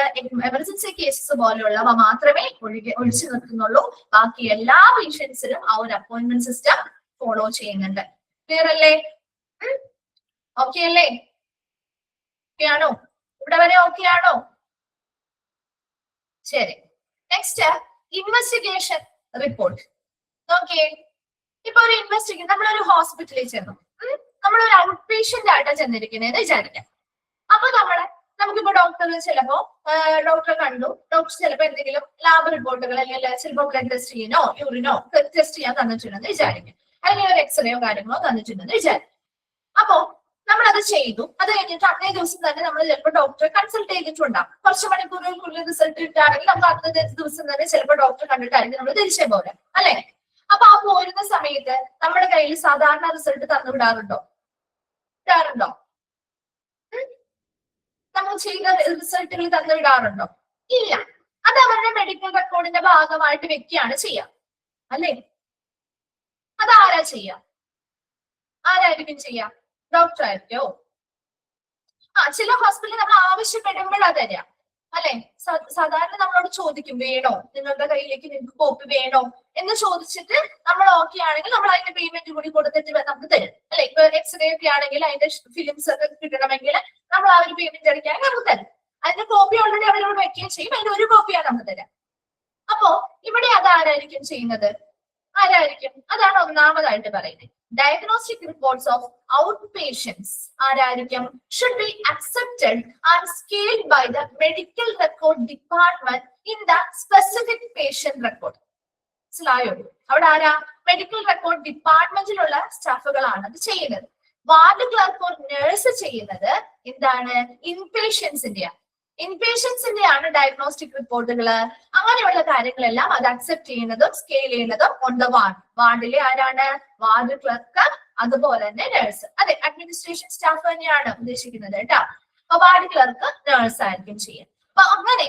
emergency cases പോലെയുള്ളവ മാത്രമേ ഒഴിച്ചു നിർത്തുന്നുള്ളൂ. ബാക്കി എല്ലാ പേഷ്യൻസിനും ആ ഒരു അപ്പോയിന്റ്മെന്റ് സിസ്റ്റം ഫോളോ ചെയ്യുന്നുണ്ട്. ക്ലിയർ അല്ലേ? ഓക്കെ അല്ലേ? ഓക്കെ ആണോ? ഇവിടെ വരെ ഓക്കെ ആണോ? ശരി. Next investigation report. നോക്കിയേ, ഇപ്പൊ ഒരു ഇൻവെസ്റ്റിഗേഷൻ നമ്മളൊരു ഹോസ്പിറ്റലിൽ ചെന്നു, നമ്മളൊരു ഔട്ട് പേഷ്യന്റ് ആയിട്ടാ ചെന്നിരിക്കുന്നതെന്ന് വിചാരിക്കാം. അപ്പൊ നമുക്കിപ്പോ ഡോക്ടറെ കണ്ടു. ഡോക്ടർ ചിലപ്പോ എന്തെങ്കിലും ലാബ് റിപ്പോർട്ടുകൾ അല്ലെങ്കിൽ ചിലപ്പോ ബ്ലഡ് ടെസ്റ്റ് ചെയ്യാനോ യൂറിനോ ടെസ്റ്റ് ചെയ്യാൻ തന്നിട്ടുണ്ടെന്ന് വിചാരിക്കും, അല്ലെങ്കിൽ ഒരു എക്സ്റേയോ കാര്യങ്ങളോ തന്നിട്ടുണ്ടെന്ന് വിചാരിക്കും. അപ്പോ നമ്മളത് ചെയ്തു. അത് കഴിഞ്ഞിട്ട് അന്നേ ദിവസം തന്നെ നമ്മൾ ചിലപ്പോൾ ഡോക്ടറെ കൺസൾട്ട് ചെയ്തിട്ടുണ്ടാകും. കുറച്ച് മണിക്കൂറുകൾക്കുള്ളിൽ റിസൾട്ട് കിട്ടുകയാണെങ്കിൽ നമുക്ക് അന്നത്തെ ദിവസം തന്നെ ചിലപ്പോൾ ഡോക്ടറെ കണ്ടിട്ടായിരിക്കും നമ്മൾ തിരിച്ചേ പോലെ അല്ലെ. അപ്പൊ ആ പോരുന്ന സമയത്ത് നമ്മുടെ കയ്യിൽ സാധാരണ റിസൾട്ട് തന്നുവിടാറുണ്ടോ? നമ്മൾ ചെയ്ത റിസൾട്ടുകൾ തന്നുവിടാറുണ്ടോ? ഇല്ല. അത് അവരുടെ മെഡിക്കൽ റെക്കോർഡിന്റെ ഭാഗമായിട്ട് വെക്കുകയാണ് ചെയ്യാം അല്ലെ. അത് ആരായിരിക്കും ചെയ്യാം? ഡോക്ടർ ആയിരിക്കോ? ചില ഹോസ്പിറ്റലിൽ നമ്മൾ ആവശ്യപ്പെടുമ്പോഴാ തരാ അല്ലെ. സാധാരണ നമ്മളോട് ചോദിക്കും, വേണോ നിങ്ങളുടെ കയ്യിലേക്ക് നിങ്ങൾക്ക് കോപ്പി വേണോ എന്ന് ചോദിച്ചിട്ട് നമ്മൾ ഓക്കെ ആണെങ്കിൽ നമ്മൾ അതിന്റെ പേയ്മെന്റ് കൂടി കൊടുത്തിട്ട് നമുക്ക് തരും അല്ലെ. ഇപ്പൊ എക്സ്റേ ഒക്കെ ആണെങ്കിൽ അതിന്റെ ഫിലിംസ് ഒക്കെ കിട്ടണമെങ്കിൽ നമ്മൾ ആ ഒരു പേയ്മെന്റ് അടിക്കുകയാണെങ്കിൽ നമുക്ക് തരും. അതിന്റെ കോപ്പി ഓൾറെഡി അവരോട് വെക്കുകയും ചെയ്യും. അതിന്റെ ഒരു കോപ്പിയാണ് നമുക്ക് തരാം. അപ്പോ ഇവിടെ അതാരായിരിക്കും ചെയ്യുന്നത്? അതാണ് ഒന്നാമതായിട്ട് പറയുന്നത്. Diagnostic reports of outpatients should be accepted and scaled by the medical record department in the specific patient record. മനസ്സിലായോ? അവിടെ ആരാ? മെഡിക്കൽ റെക്കോർഡ് ഡിപ്പാർട്ട്മെന്റിലുള്ള സ്റ്റാഫുകളാണ് അത് ചെയ്യുന്നത്. വാർഡ് ക്ലർക്ക് നേഴ്സ് ചെയ്യുന്നത് എന്താണ്? ഇൻപേഷ്യൻസിന്റെയാണ് ഡയഗ്നോസ്റ്റിക് റിപ്പോർട്ടുകൾ. അങ്ങനെയുള്ള കാര്യങ്ങളെല്ലാം അത് അക്സെപ്റ്റ് ചെയ്യുന്നതും സ്കെയിൽ ചെയ്യുന്നതും ഓൺ ദ വാർഡിലെ ആരാണ്? വാർഡ് ക്ലർക്ക്, അതുപോലെ തന്നെ നേഴ്സ്. അതെ, അഡ്മിനിസ്ട്രേഷൻ സ്റ്റാഫ് തന്നെയാണ് ഉദ്ദേശിക്കുന്നത് കേട്ടോ. അപ്പൊ വാർഡ് ക്ലർക്ക് നേഴ്സ് ആയിരിക്കും ചെയ്യുക. അപ്പൊ അങ്ങനെ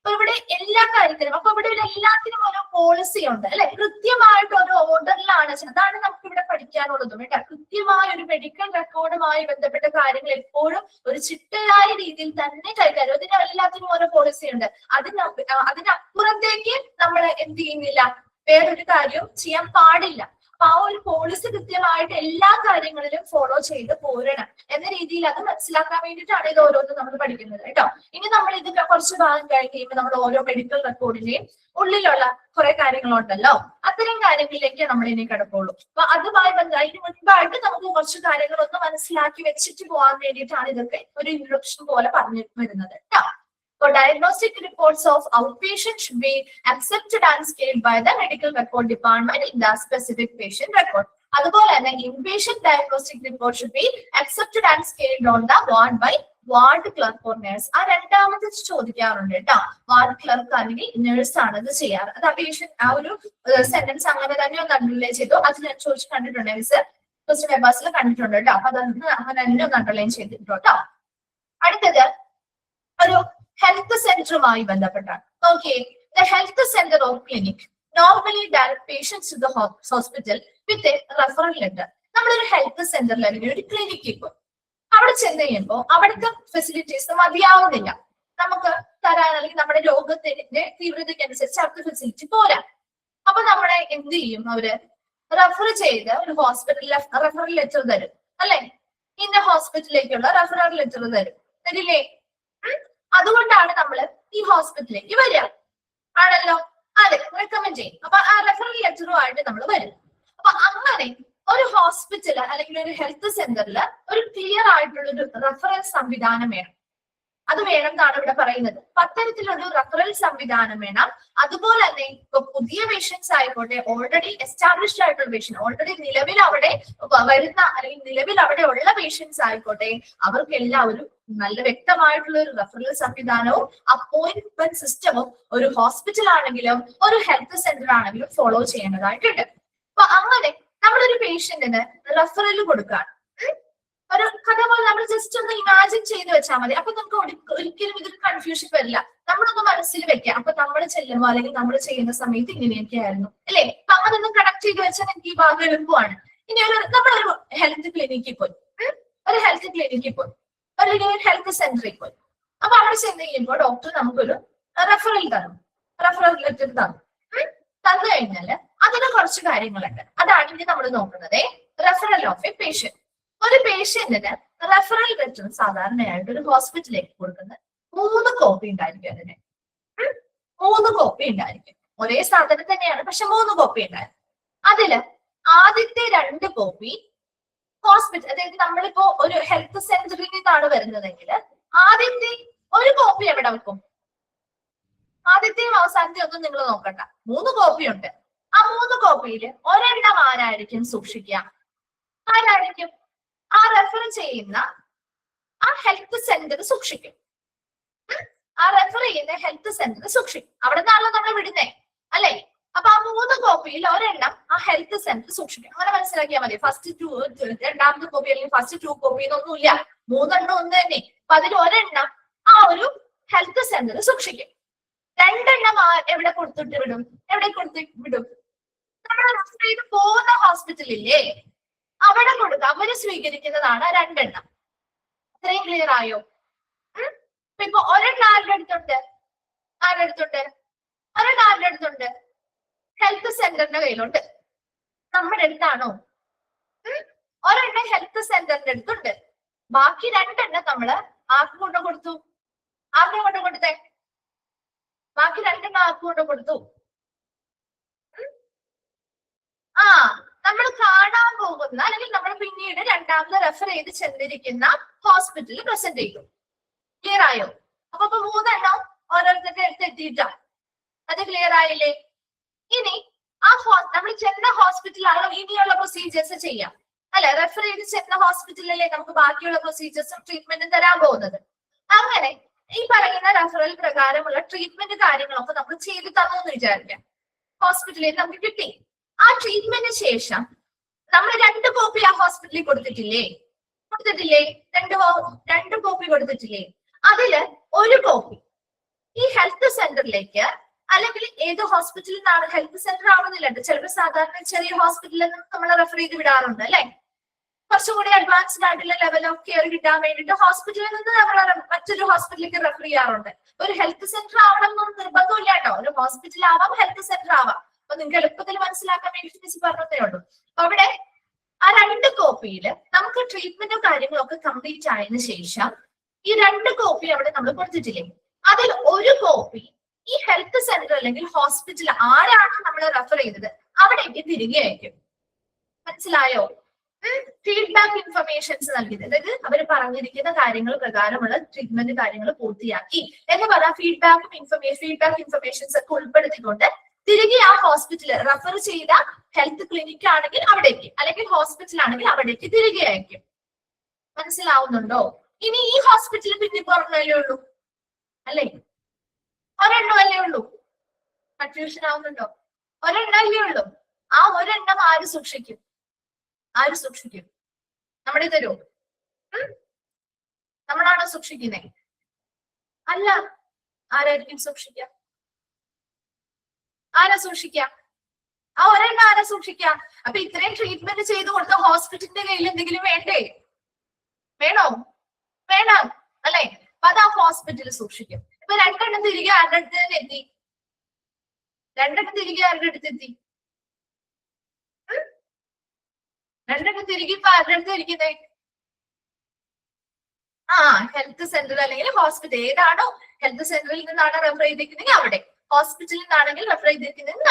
ഇവിടെ എല്ലാ കാര്യത്തിനും ഇവിടെ എല്ലാത്തിനും ഓരോ പോളിസി ഉണ്ട് അല്ലെ. കൃത്യമായിട്ട് ഒരു ഓർഡറിലാണ്. അതാണ് നമുക്ക് ഇവിടെ പഠിക്കാനുള്ളതും കേട്ടോ. കൃത്യമായ ഒരു മെഡിക്കൽ റെക്കോർഡുമായി ബന്ധപ്പെട്ട കാര്യങ്ങൾ എപ്പോഴും ഒരു ചിട്ടയായ രീതിയിൽ തന്നെ കൈകാര്യം. ഇതിന് എല്ലാത്തിനും ഓരോ പോളിസി ഉണ്ട്. അതിനപ്പുറത്തേക്ക് നമ്മൾ എന്ത് ചെയ്യുന്നില്ല, വേറൊരു കാര്യവും ചെയ്യാൻ പാടില്ല. അപ്പൊ ആ ഒരു പോളിസി കൃത്യമായിട്ട് എല്ലാ കാര്യങ്ങളിലും ഫോളോ ചെയ്ത് പോരണം എന്ന രീതിയിൽ അത് മനസ്സിലാക്കാൻ വേണ്ടിയിട്ടാണ് ഇത് ഓരോന്നും നമ്മൾ പഠിക്കുന്നത് കേട്ടോ. ഇനി നമ്മൾ ഇത് കുറച്ച് ഭാഗം കഴിയുമ്പോൾ നമ്മൾ ഓരോ മെഡിക്കൽ റെക്കോർഡിന്റെയും ഉള്ളിലുള്ള കുറെ കാര്യങ്ങളുണ്ടല്ലോ, അത്തരം കാര്യങ്ങളിലേക്ക് നമ്മൾ ഇനി കിടക്കുള്ളൂ. അപ്പൊ അതുമായി അതിന് മുൻപായിട്ട് നമുക്ക് കുറച്ച് കാര്യങ്ങളൊന്ന് മനസ്സിലാക്കി വെച്ചിട്ട് പോകാൻ വേണ്ടിയിട്ടാണ് ഇതൊക്കെ ഒരു ഇൻട്രൊഡക്ഷൻ പോലെ പറഞ്ഞു വരുന്നത് കേട്ടോ. So diagnostic reports of outpatient should be accepted and scaled by the medical record department in the specific patient record. അതുപോലെ തന്നെ inpatient diagnostic report should be accepted and scaled on the ward by ward clerk or nurse. ആ രണ്ടാമത്തെ ചോദിക്കാറുണ്ട് കേട്ടോ. Ward clerk അല്ലെങ്കിൽ nurse ആണ് ഇത് ചെയ്യാറ്. അത് പേഷ്യന്റ് ആ ഒരു സെന്റൻസ് അങ്ങനെ തന്നെ ഒന്ന് അണ്ടർലൈൻ ചെയ്തു. അത് ഞാൻ ചോദിച്ചു കണ്ടിട്ടുണ്ട് മിസ്. ക്വസ്റ്റ്യൻ പേപ്പേഴ്സിൽ കണ്ടിട്ടുണ്ട് കേട്ടോ. അപ്പൊ അതൊന്ന് അങ്ങനെ തന്നെ ഒന്ന് അണ്ടർലൈൻ ചെയ്തിട്ടുണ്ട് കേട്ടോ. അടുത്തത് ഒരു ഹെൽത്ത് സെന്ററുമായി ബന്ധപ്പെട്ടാണ്. നോക്കിയേ, the health centre of clinic normally direct patients to the hospital with a referral letter. നമ്മളൊരു ഹെൽത്ത് സെന്ററിൽ അല്ലെങ്കിൽ ഒരു ക്ലിനിക്കിൽ പോയി അവിടെ ചെന്ന് കഴിയുമ്പോൾ അവിടുത്തെ ഫെസിലിറ്റീസ് മതിയാവുന്നില്ല നമുക്ക് തരാൻ, അല്ലെങ്കിൽ നമ്മുടെ രോഗത്തിന്റെ തീവ്രതയ്ക്ക് അനുസരിച്ച് അവിടുത്തെ ഫെസിലിറ്റി പോരാ. അപ്പൊ നമ്മളെ എന്ത് ചെയ്യും? അവര് റെഫർ ചെയ്ത് ഒരു ഹോസ്പിറ്റലിൽ റെഫറൽ ലെറ്റർ തരും അല്ലെ, ഇന്ന ഹോസ്പിറ്റലിലേക്കുള്ള റെഫറൽ ലെറ്റർ തരില്ലേ? അതുകൊണ്ടാണ് നമ്മൾ ഈ ഹോസ്പിറ്റലിലേക്ക് വരിക ആണല്ലോ. അതെ, റെക്കമെൻഡ് ചെയ്യും. അപ്പൊ ആ റെഫറൽ ലെറ്ററുമായിട്ട് നമ്മൾ വരും. അപ്പൊ അങ്ങനെ ഒരു ഹോസ്പിറ്റൽ അല്ലെങ്കിൽ ഒരു ഹെൽത്ത് സെന്ററിൽ ഒരു ക്ലിയർ ആയിട്ടുള്ള ഒരു റെഫറൻസ് സംവിധാനം വേണം. അത് വേണം എന്നാണ് ഇവിടെ പറയുന്നത്. അത്തരത്തിലുള്ള റെഫറൽ സംവിധാനം വേണം. അതുപോലെ തന്നെ ഇപ്പൊ പുതിയ പേഷ്യൻസ് ആയിക്കോട്ടെ, ഓൾറെഡി എസ്റ്റാബ്ലിഷ്ഡ് ആയിട്ടുള്ള പേഷ്യൻ, ഓൾറെഡി നിലവിൽ അവിടെ വരുന്ന അല്ലെങ്കിൽ നിലവിൽ അവിടെ ഉള്ള പേഷ്യൻസ് ആയിക്കോട്ടെ, അവർക്കെല്ലാം ഒരു നല്ല വ്യക്തമായിട്ടുള്ള ഒരു റെഫറൽ സംവിധാനവും അപ്പോയിന്റ്മെന്റ് സിസ്റ്റവും ഒരു ഹോസ്പിറ്റൽ ആണെങ്കിലും ഒരു ഹെൽത്ത് സെന്റർ ആണെങ്കിലും ഫോളോ ചെയ്യേണ്ടതായിട്ടുണ്ട്. അപ്പൊ അങ്ങനെ നമ്മളൊരു പേഷ്യന്റിന് റെഫറൽ കൊടുക്കുകയാണ്. ഒരു കഥ പോലെ നമ്മൾ ജസ്റ്റ് ഒന്ന് ഇമാജിൻ ചെയ്ത് വെച്ചാൽ മതി. അപ്പൊ നമുക്ക് ഒരിക്കലും ഇതൊരു കൺഫ്യൂഷൻ വരില്ല. നമ്മളൊന്ന് മനസ്സിൽ വെക്കാം. അപ്പൊ നമ്മൾ ചെല്ലുമ്പോൾ അല്ലെങ്കിൽ നമ്മൾ ചെയ്യുന്ന സമയത്ത് ഇങ്ങനെയൊക്കെ ആയിരുന്നു അല്ലെ. അപ്പൊ അങ്ങനെ ഒന്ന് കണക്ട് ചെയ്ത് വെച്ചാൽ എനിക്ക് ഈ ഭാഗം എളുപ്പമാണ്. ഇനി നമ്മളൊരു ഹെൽത്ത് ക്ലിനിക്കിൽ പോയി, ഒരു ഹെൽത്ത് സെന്ററിൽ പോയി. അപ്പൊ അവിടെ ചെന്ന് കഴിയുമ്പോൾ ഡോക്ടർ നമുക്കൊരു റെഫറൽ ലെറ്റർ തന്നു കഴിഞ്ഞാല് അതിന് കുറച്ച് കാര്യങ്ങളുണ്ട്. അതാണ് ഇനി നമ്മൾ നോക്കുന്നത്. Referral of A patient. ഒരു പേഷ്യന്റിന് റെഫറൽ ലെറ്റർ സാധാരണയായിട്ട് ഒരു ഹോസ്പിറ്റലിലേക്ക് കൊടുക്കുന്നത് 3 കോപ്പി ഉണ്ടായിരിക്കും. അതിന് 3 കോപ്പി ഉണ്ടായിരിക്കും. ഒരേ സാധനം തന്നെയാണ്, പക്ഷെ 3 കോപ്പി ഉണ്ടായിരിക്കും. അതില് ആദ്യത്തെ 2 കോപ്പി ഹോസ്പിറ്റൽ, അതായത് നമ്മളിപ്പോ ഒരു ഹെൽത്ത് സെന്ററിൽ നിന്നാണ് വരുന്നതെങ്കിൽ ആദ്യത്തെ 1 കോപ്പി എവിടെ വെക്കും? ആദ്യത്തെയും അവസാനത്തെയും ഒന്നും നിങ്ങൾ നോക്കണ്ട. 3 കോപ്പി ഉണ്ട്. ആ 3 കോപ്പിയിൽ ഒരെണ്ണം ആരായിരിക്കും സൂക്ഷിക്കുക? ആരായിരിക്കും? ആ റെഫർ ചെയ്യുന്ന ആ ഹെൽത്ത് സെന്റർ സൂക്ഷിക്കും. ആ റെഫർ ചെയ്യുന്ന ഹെൽത്ത് സെന്റർ സൂക്ഷിക്കും. അവിടെ നിന്നാണല്ലോ നമ്മൾ വിടുന്നേ അല്ലെ. അപ്പൊ ആ 3 കോപ്പിയിൽ ഒരെണ്ണം ആ ഹെൽത്ത് സെന്റർ സൂക്ഷിക്കും. അങ്ങനെ മനസ്സിലാക്കിയാൽ മതി. ഫസ്റ്റ് 2, രണ്ടാമത്തെ കോപ്പി അല്ലെങ്കിൽ ഫസ്റ്റ് 2 കോപ്പി എന്നൊന്നുമില്ല. 3 എണ്ണം ഒന്ന് തന്നെ. അപ്പൊ അതിൽ ഒരെണ്ണം ആ ഒരു ഹെൽത്ത് സെന്റർ സൂക്ഷിക്കും. 2 എണ്ണം എവിടെ കൊടുത്തിട്ട് വിടും? നമ്മൾ റെഫർ ചെയ്ത് പോകുന്ന ഹോസ്പിറ്റലില്ലേ, അവിടെ കൊടുക്കുക. അവര് സ്വീകരിക്കുന്നതാണ് 2 എണ്ണം. അത്രയും ക്ലിയർ ആയോ? ഇപ്പൊ ഒരെണ്ണം ആരുടെ അടുത്തുണ്ട്? ഹെൽത്ത് സെന്ററിന്റെ കയ്യിലുണ്ട്. നമ്മുടെ അടുത്താണോ? ഒരെണ്ണം ഹെൽത്ത് സെന്ററിന്റെ അടുത്തുണ്ട്. ബാക്കി 2 എണ്ണം നമ്മള് ആർക്ക് കൊണ്ട് കൊടുത്തു? ബാക്കി 2 എണ്ണം ആർക്ക് കൊണ്ട് കൊടുത്തു? നമ്മൾ കാണാൻ പോകുന്ന അല്ലെങ്കിൽ നമ്മൾ പിന്നീട് രണ്ടാമത് റെഫർ ചെയ്ത് ചെന്നിരിക്കുന്ന ഹോസ്പിറ്റലിൽ പ്രസന്റ് ചെയ്തു. ക്ലിയർ ആയോ? അപ്പൊ 3 എണ്ണം ഓരോരുത്തരുടെ അടുത്ത് എത്തിയിട്ടാ. അത് ക്ലിയർ ആയില്ലേ? ഇനി ആ നമ്മൾ ചെന്ന ഹോസ്പിറ്റലാണോ ഇനിയുള്ള പ്രൊസീജിയേഴ്സ് ചെയ്യാം അല്ലെ. റെഫർ ചെയ്ത് ചെന്ന ഹോസ്പിറ്റലിലല്ലേ നമുക്ക് ബാക്കിയുള്ള പ്രൊസീജിയേഴ്സും ട്രീറ്റ്മെന്റും തരാൻ പോകുന്നത്. അങ്ങനെ ഈ പറയുന്ന റെഫറൽ പ്രകാരമുള്ള ട്രീറ്റ്മെന്റ് കാര്യങ്ങളൊക്കെ നമ്മൾ ചെയ്ത് തന്നു എന്ന് വിചാരിക്കാം. ഹോസ്പിറ്റലിൽ നമുക്ക് കിട്ടി. ആ ട്രീറ്റ്മെന്റിന് ശേഷം നമ്മൾ 2 കോപ്പി ആ ഹോസ്പിറ്റലിൽ കൊടുത്തിട്ടില്ലേ? 2 കോപ്പി കൊടുത്തിട്ടില്ലേ? അതില് 1 കോപ്പി ഈ ഹെൽത്ത് സെന്ററിലേക്ക്, അല്ലെങ്കിൽ ഏത് ഹോസ്പിറ്റലിൽ നിന്നാണ്, ഹെൽത്ത് സെന്റർ ആവുന്നില്ല, ചിലപ്പോൾ സാധാരണ ചെറിയ ഹോസ്പിറ്റലിൽ നിന്ന് നമ്മൾ റെഫർ ചെയ്ത് വിടാറുണ്ട് അല്ലെ. കുറച്ചുകൂടി അഡ്വാൻസ്ഡ് ആയിട്ടുള്ള ലെവൽ ഓഫ് കെയർ കിട്ടാൻ വേണ്ടിയിട്ട് ഹോസ്പിറ്റലിൽ നിന്ന് നമ്മൾ മറ്റൊരു ഹോസ്പിറ്റലിലേക്ക് റെഫർ ചെയ്യാറുണ്ട്. ഒരു ഹെൽത്ത് സെന്റർ ആവണം എന്നൊന്നും നിർബന്ധമില്ല കേട്ടോ. ഒരു ഹോസ്പിറ്റൽ ആവാം, ഹെൽത്ത് സെന്റർ ആവാം. അപ്പൊ നിങ്ങൾക്ക് എളുപ്പത്തിൽ മനസ്സിലാക്കാൻ വേണ്ടി മിസ് പറഞ്ഞതേ ഉള്ളൂ. അവിടെ ആ 2 കോപ്പിയില് നമുക്ക് ട്രീറ്റ്മെന്റും കാര്യങ്ങളൊക്കെ കംപ്ലീറ്റ് ആയതിനു ശേഷം ഈ 2 കോപ്പി അവിടെ നമ്മൾ കൊടുത്തിട്ടില്ലേ, അതിൽ 1 കോപ്പി ഈ ഹെൽത്ത് സെന്റർ അല്ലെങ്കിൽ ഹോസ്പിറ്റൽ ആരാണ് നമ്മൾ റെഫർ ചെയ്തത് അവിടേക്ക് തിരികെ അയക്കും. മനസ്സിലായോ? ഫീഡ്ബാക്ക് ഇൻഫർമേഷൻസ് നൽകിയത്, അതായത് അവർ പറഞ്ഞിരിക്കുന്ന കാര്യങ്ങൾ പ്രകാരമുള്ള ട്രീറ്റ്മെന്റ് കാര്യങ്ങൾ പൂർത്തിയാക്കി എന്ന് പറഞ്ഞാൽ ഫീഡ്ബാക്ക് ഇൻഫർമേഷൻസ് ഒക്കെ ഉൾപ്പെടുത്തിക്കൊണ്ട് തിരികെ ആ ഹോസ്പിറ്റൽ റെഫർ ചെയ്ത ഹെൽത്ത് ക്ലിനിക് ആണെങ്കിൽ അവിടേക്ക്, അല്ലെങ്കിൽ ഹോസ്പിറ്റൽ ആണെങ്കിൽ അവിടേക്ക് തിരികെ അയക്കും. മനസ്സിലാവുന്നുണ്ടോ? ഇനി ഈ ഹോസ്പിറ്റലിൽ പിന്നെ പറഞ്ഞല്ലേ ഉള്ളൂ അല്ലേ? ഒരെണ്ണമല്ലേ ഉള്ളൂ. കൺഫ്യൂഷൻ ആവുന്നുണ്ടോ? ഒരെണ്ണമല്ലേ ഉള്ളൂ. ആ ഒരെണ്ണം ആര് സൂക്ഷിക്കും? ആര് സൂക്ഷിക്കും? നമ്മുടെ തരൂ. നമ്മളാണോ സൂക്ഷിക്കുന്നേ? അല്ല. ആരായിരിക്കും സൂക്ഷിക്കുക? ആരാ സൂക്ഷിക്കുക? ആ ഒരെണ്ണം ആരാ സൂക്ഷിക്കുക? അപ്പൊ ഇത്രയും ട്രീറ്റ്മെന്റ് ചെയ്ത് കൊടുത്ത ഹോസ്പിറ്റലിന്റെ കയ്യിൽ എന്തെങ്കിലും വേണ്ടേ? വേണോ? വേണം അല്ലെ? അപ്പൊ അത് ആ ഹോസ്പിറ്റലിൽ സൂക്ഷിക്കും. ഇപ്പൊ രണ്ടെണ്ണം തിരികെ ആരുടെ അടുത്ത് തന്നെ എത്തി? രണ്ടെണ്ണം തിരികെ ആരുടെ അടുത്തെത്തി? രണ്ടെണ്ണം തിരികെ ഇപ്പൊ ആരുടെ അടുത്ത് ഇരിക്കുന്നേ? ആ ഹെൽത്ത് സെന്റർ അല്ലെങ്കിൽ ഹോസ്പിറ്റൽ. ഏതാണോ ഹെൽത്ത് സെന്ററിൽ നിന്നാണ് റെഫർ ചെയ്തിരിക്കുന്നത് അവിടെ, ഹോസ്പിറ്റലിൽ നിന്നാണെങ്കിൽ റെഫർ ചെയ്തിരിക്കുന്നത്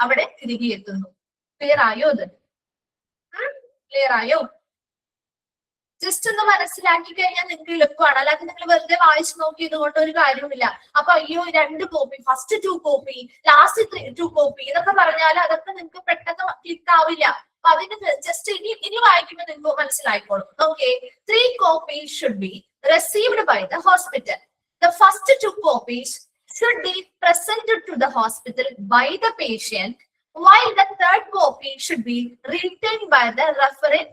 അവിടെ തിരികെ എത്തുന്നു. ക്ലിയർ ആയോ? അത് ക്ലിയർ ആയോ? ജസ്റ്റ് ഒന്ന് മനസ്സിലാക്കി കഴിഞ്ഞാൽ നിങ്ങൾക്ക് എളുപ്പമാണ്. അല്ലാതെ നിങ്ങൾ വെറുതെ വായിച്ചു നോക്കിയത് കൊണ്ട് ഒരു കാര്യമില്ല. അപ്പൊ അയ്യോ 2 copy, first 2 copy, last 2 copy എന്നൊക്കെ പറഞ്ഞാൽ അതൊക്കെ നിങ്ങൾക്ക് പെട്ടെന്ന് ക്ലിക്ക് ആവില്ല. അപ്പൊ അതിന് ജസ്റ്റ് ഇനി വായിക്കുമ്പോൾ നിങ്ങൾക്ക് മനസ്സിലായിക്കോളും. Okay, 3 copies should be received by the hospital. The first 2 copies should be presented to the hospital by the patient, while the 3rd copy should be retained by the referent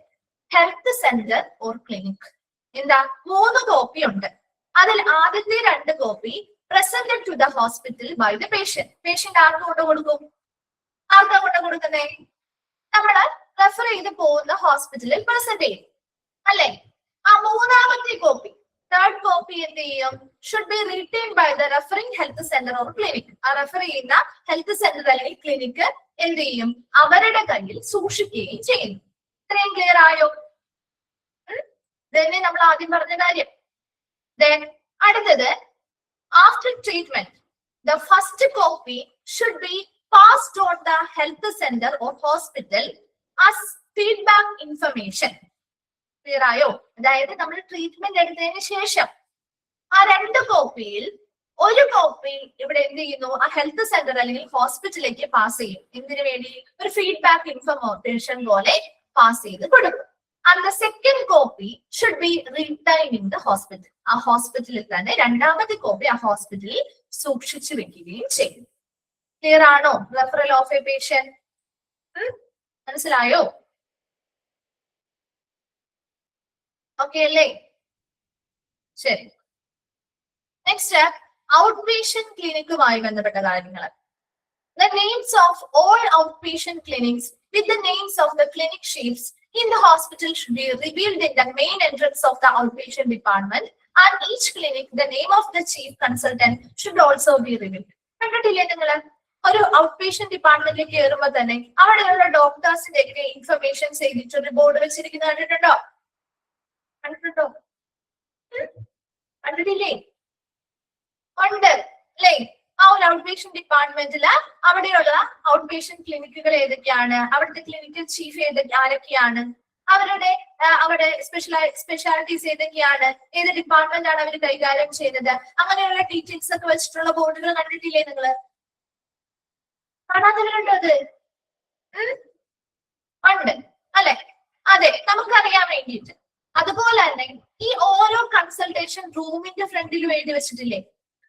health centre or clinic. എന്താ? 3 copy ഉണ്ട്. അതിൽ ആദ്യത്തെ 2 copy presented to the hospital by the patient. Patient ആർക്ക് കൊണ്ട് കൊടുക്കും? ആർക്കാ കൊണ്ട് കൊടുക്കുന്നേ? നമ്മള് റെഫർ ചെയ്ത് പോകുന്ന ഹോസ്പിറ്റലിൽ പ്രസന്റ് ചെയ്യും അല്ലെ? ആ 3ാമത്തെ കോപ്പി, 3rd കോപ്പി എന്ത് ചെയ്യും? Should be return by the referring health centre or clinic. ആ റെഫർ ചെയ്യുന്ന ഹെൽത്ത് സെന്റർ അല്ലെങ്കിൽ ക്ലിനിക്ക് എന്ത് ചെയ്യും? അവരുടെ കയ്യിൽ സൂക്ഷിക്കുകയും ചെയ്യുന്നു. ഇത്രയും ക്ലിയർ ആയോ? തന്നെ നമ്മൾ ആദ്യം പറഞ്ഞ കാര്യം. അടുത്തത്, after treatment the first copy should be passed on the health centre or hospital as feedback information. Clear ആയോ? അതായത് നമ്മൾ ട്രീറ്റ്മെന്റ് എടുത്തതിന് ശേഷം ആ 2 കോപ്പിയിൽ 1 കോപ്പി ഇവിടെ എന്ത് ചെയ്യുന്നു? ആ ഹെൽത്ത് സെന്റർ അല്ലെങ്കിൽ ഹോസ്പിറ്റലിലേക്ക് പാസ് ചെയ്യും. എന്തിനു വേണ്ടി? ഒരു ഫീഡ്ബാക്ക് ഇൻഫർമേഷൻ പോലെ പാസ് ചെയ്ത് കൊടുക്കും. And the second copy should be retained in the hospital. ആ ഹോസ്പിറ്റലിൽ തന്നെ 2ാമത്തെ കോപ്പി ആ ഹോസ്പിറ്റലിൽ സൂക്ഷിച്ചു വെക്കുകയും ചെയ്യും. ക്ലിയർ ആണോ? റെഫറൽ ഓഫ് എ പേഷ്യന്റ് മനസ്സിലായോ? ഓക്കെ അല്ലേ? ശരി. നെക്സ്റ്റ്, ഔട്ട് പേഷ്യന്റ് ക്ലിനിക്കുമായി ബന്ധപ്പെട്ട കാര്യങ്ങൾ. The names of all outpatient clinics with the names of the clinic chiefs in the hospital should be revealed in the main entrance of the outpatient department, and each clinic the name of the chief consultant should also be revealed. കണ്ടിട്ടില്ലേ നിങ്ങള്? ഒരു out patient ഡിപ്പാർട്ട്മെന്റിലേക്ക് കയറുമ്പോ തന്നെ അവിടെയുള്ള ഡോക്ടേഴ്സിന്റെ ഒക്കെ informations എഴുതിയിട്ട് ഒരു board വെച്ചിരിക്കുന്നത് കണ്ടിട്ടുണ്ടോ? കണ്ടിട്ടുണ്ടോ? കണ്ടിട്ടില്ലേ? ഉണ്ട് അല്ലേ? ആ ഒരു ഔട്ട് പേഷ്യന്റ് ഡിപ്പാർട്ട്മെന്റില് അവിടെയുള്ള ഔട്ട് പേഷ്യന്റ് ക്ലിനിക്കുകൾ ഏതൊക്കെയാണ്? അവിടുത്തെ ക്ലിനിക്കൽ ചീഫ് ആരൊക്കെയാണ്? അവരുടെ അവിടെ സ്പെഷ്യാലിറ്റീസ് ഏതൊക്കെയാണ്? ഏത് ഡിപ്പാർട്ട്മെന്റ് ആണ് അവർ കൈകാര്യം ചെയ്യുന്നത്? അങ്ങനെയുള്ള ഡീറ്റെയിൽസ് ഒക്കെ വെച്ചിട്ടുള്ള ബോർഡുകൾ കണ്ടിട്ടില്ലേ നിങ്ങള്? കാണാത്തവരുണ്ടോ അത്? ഉണ്ട് അല്ലെ? അതെ, നമുക്കറിയാൻ വേണ്ടിയിട്ട്. അതുപോലെ തന്നെ ഈ ഓരോ കൺസൾട്ടേഷൻ റൂമിന്റെ ഫ്രണ്ടിലും എഴുതി വെച്ചിട്ടില്ലേ?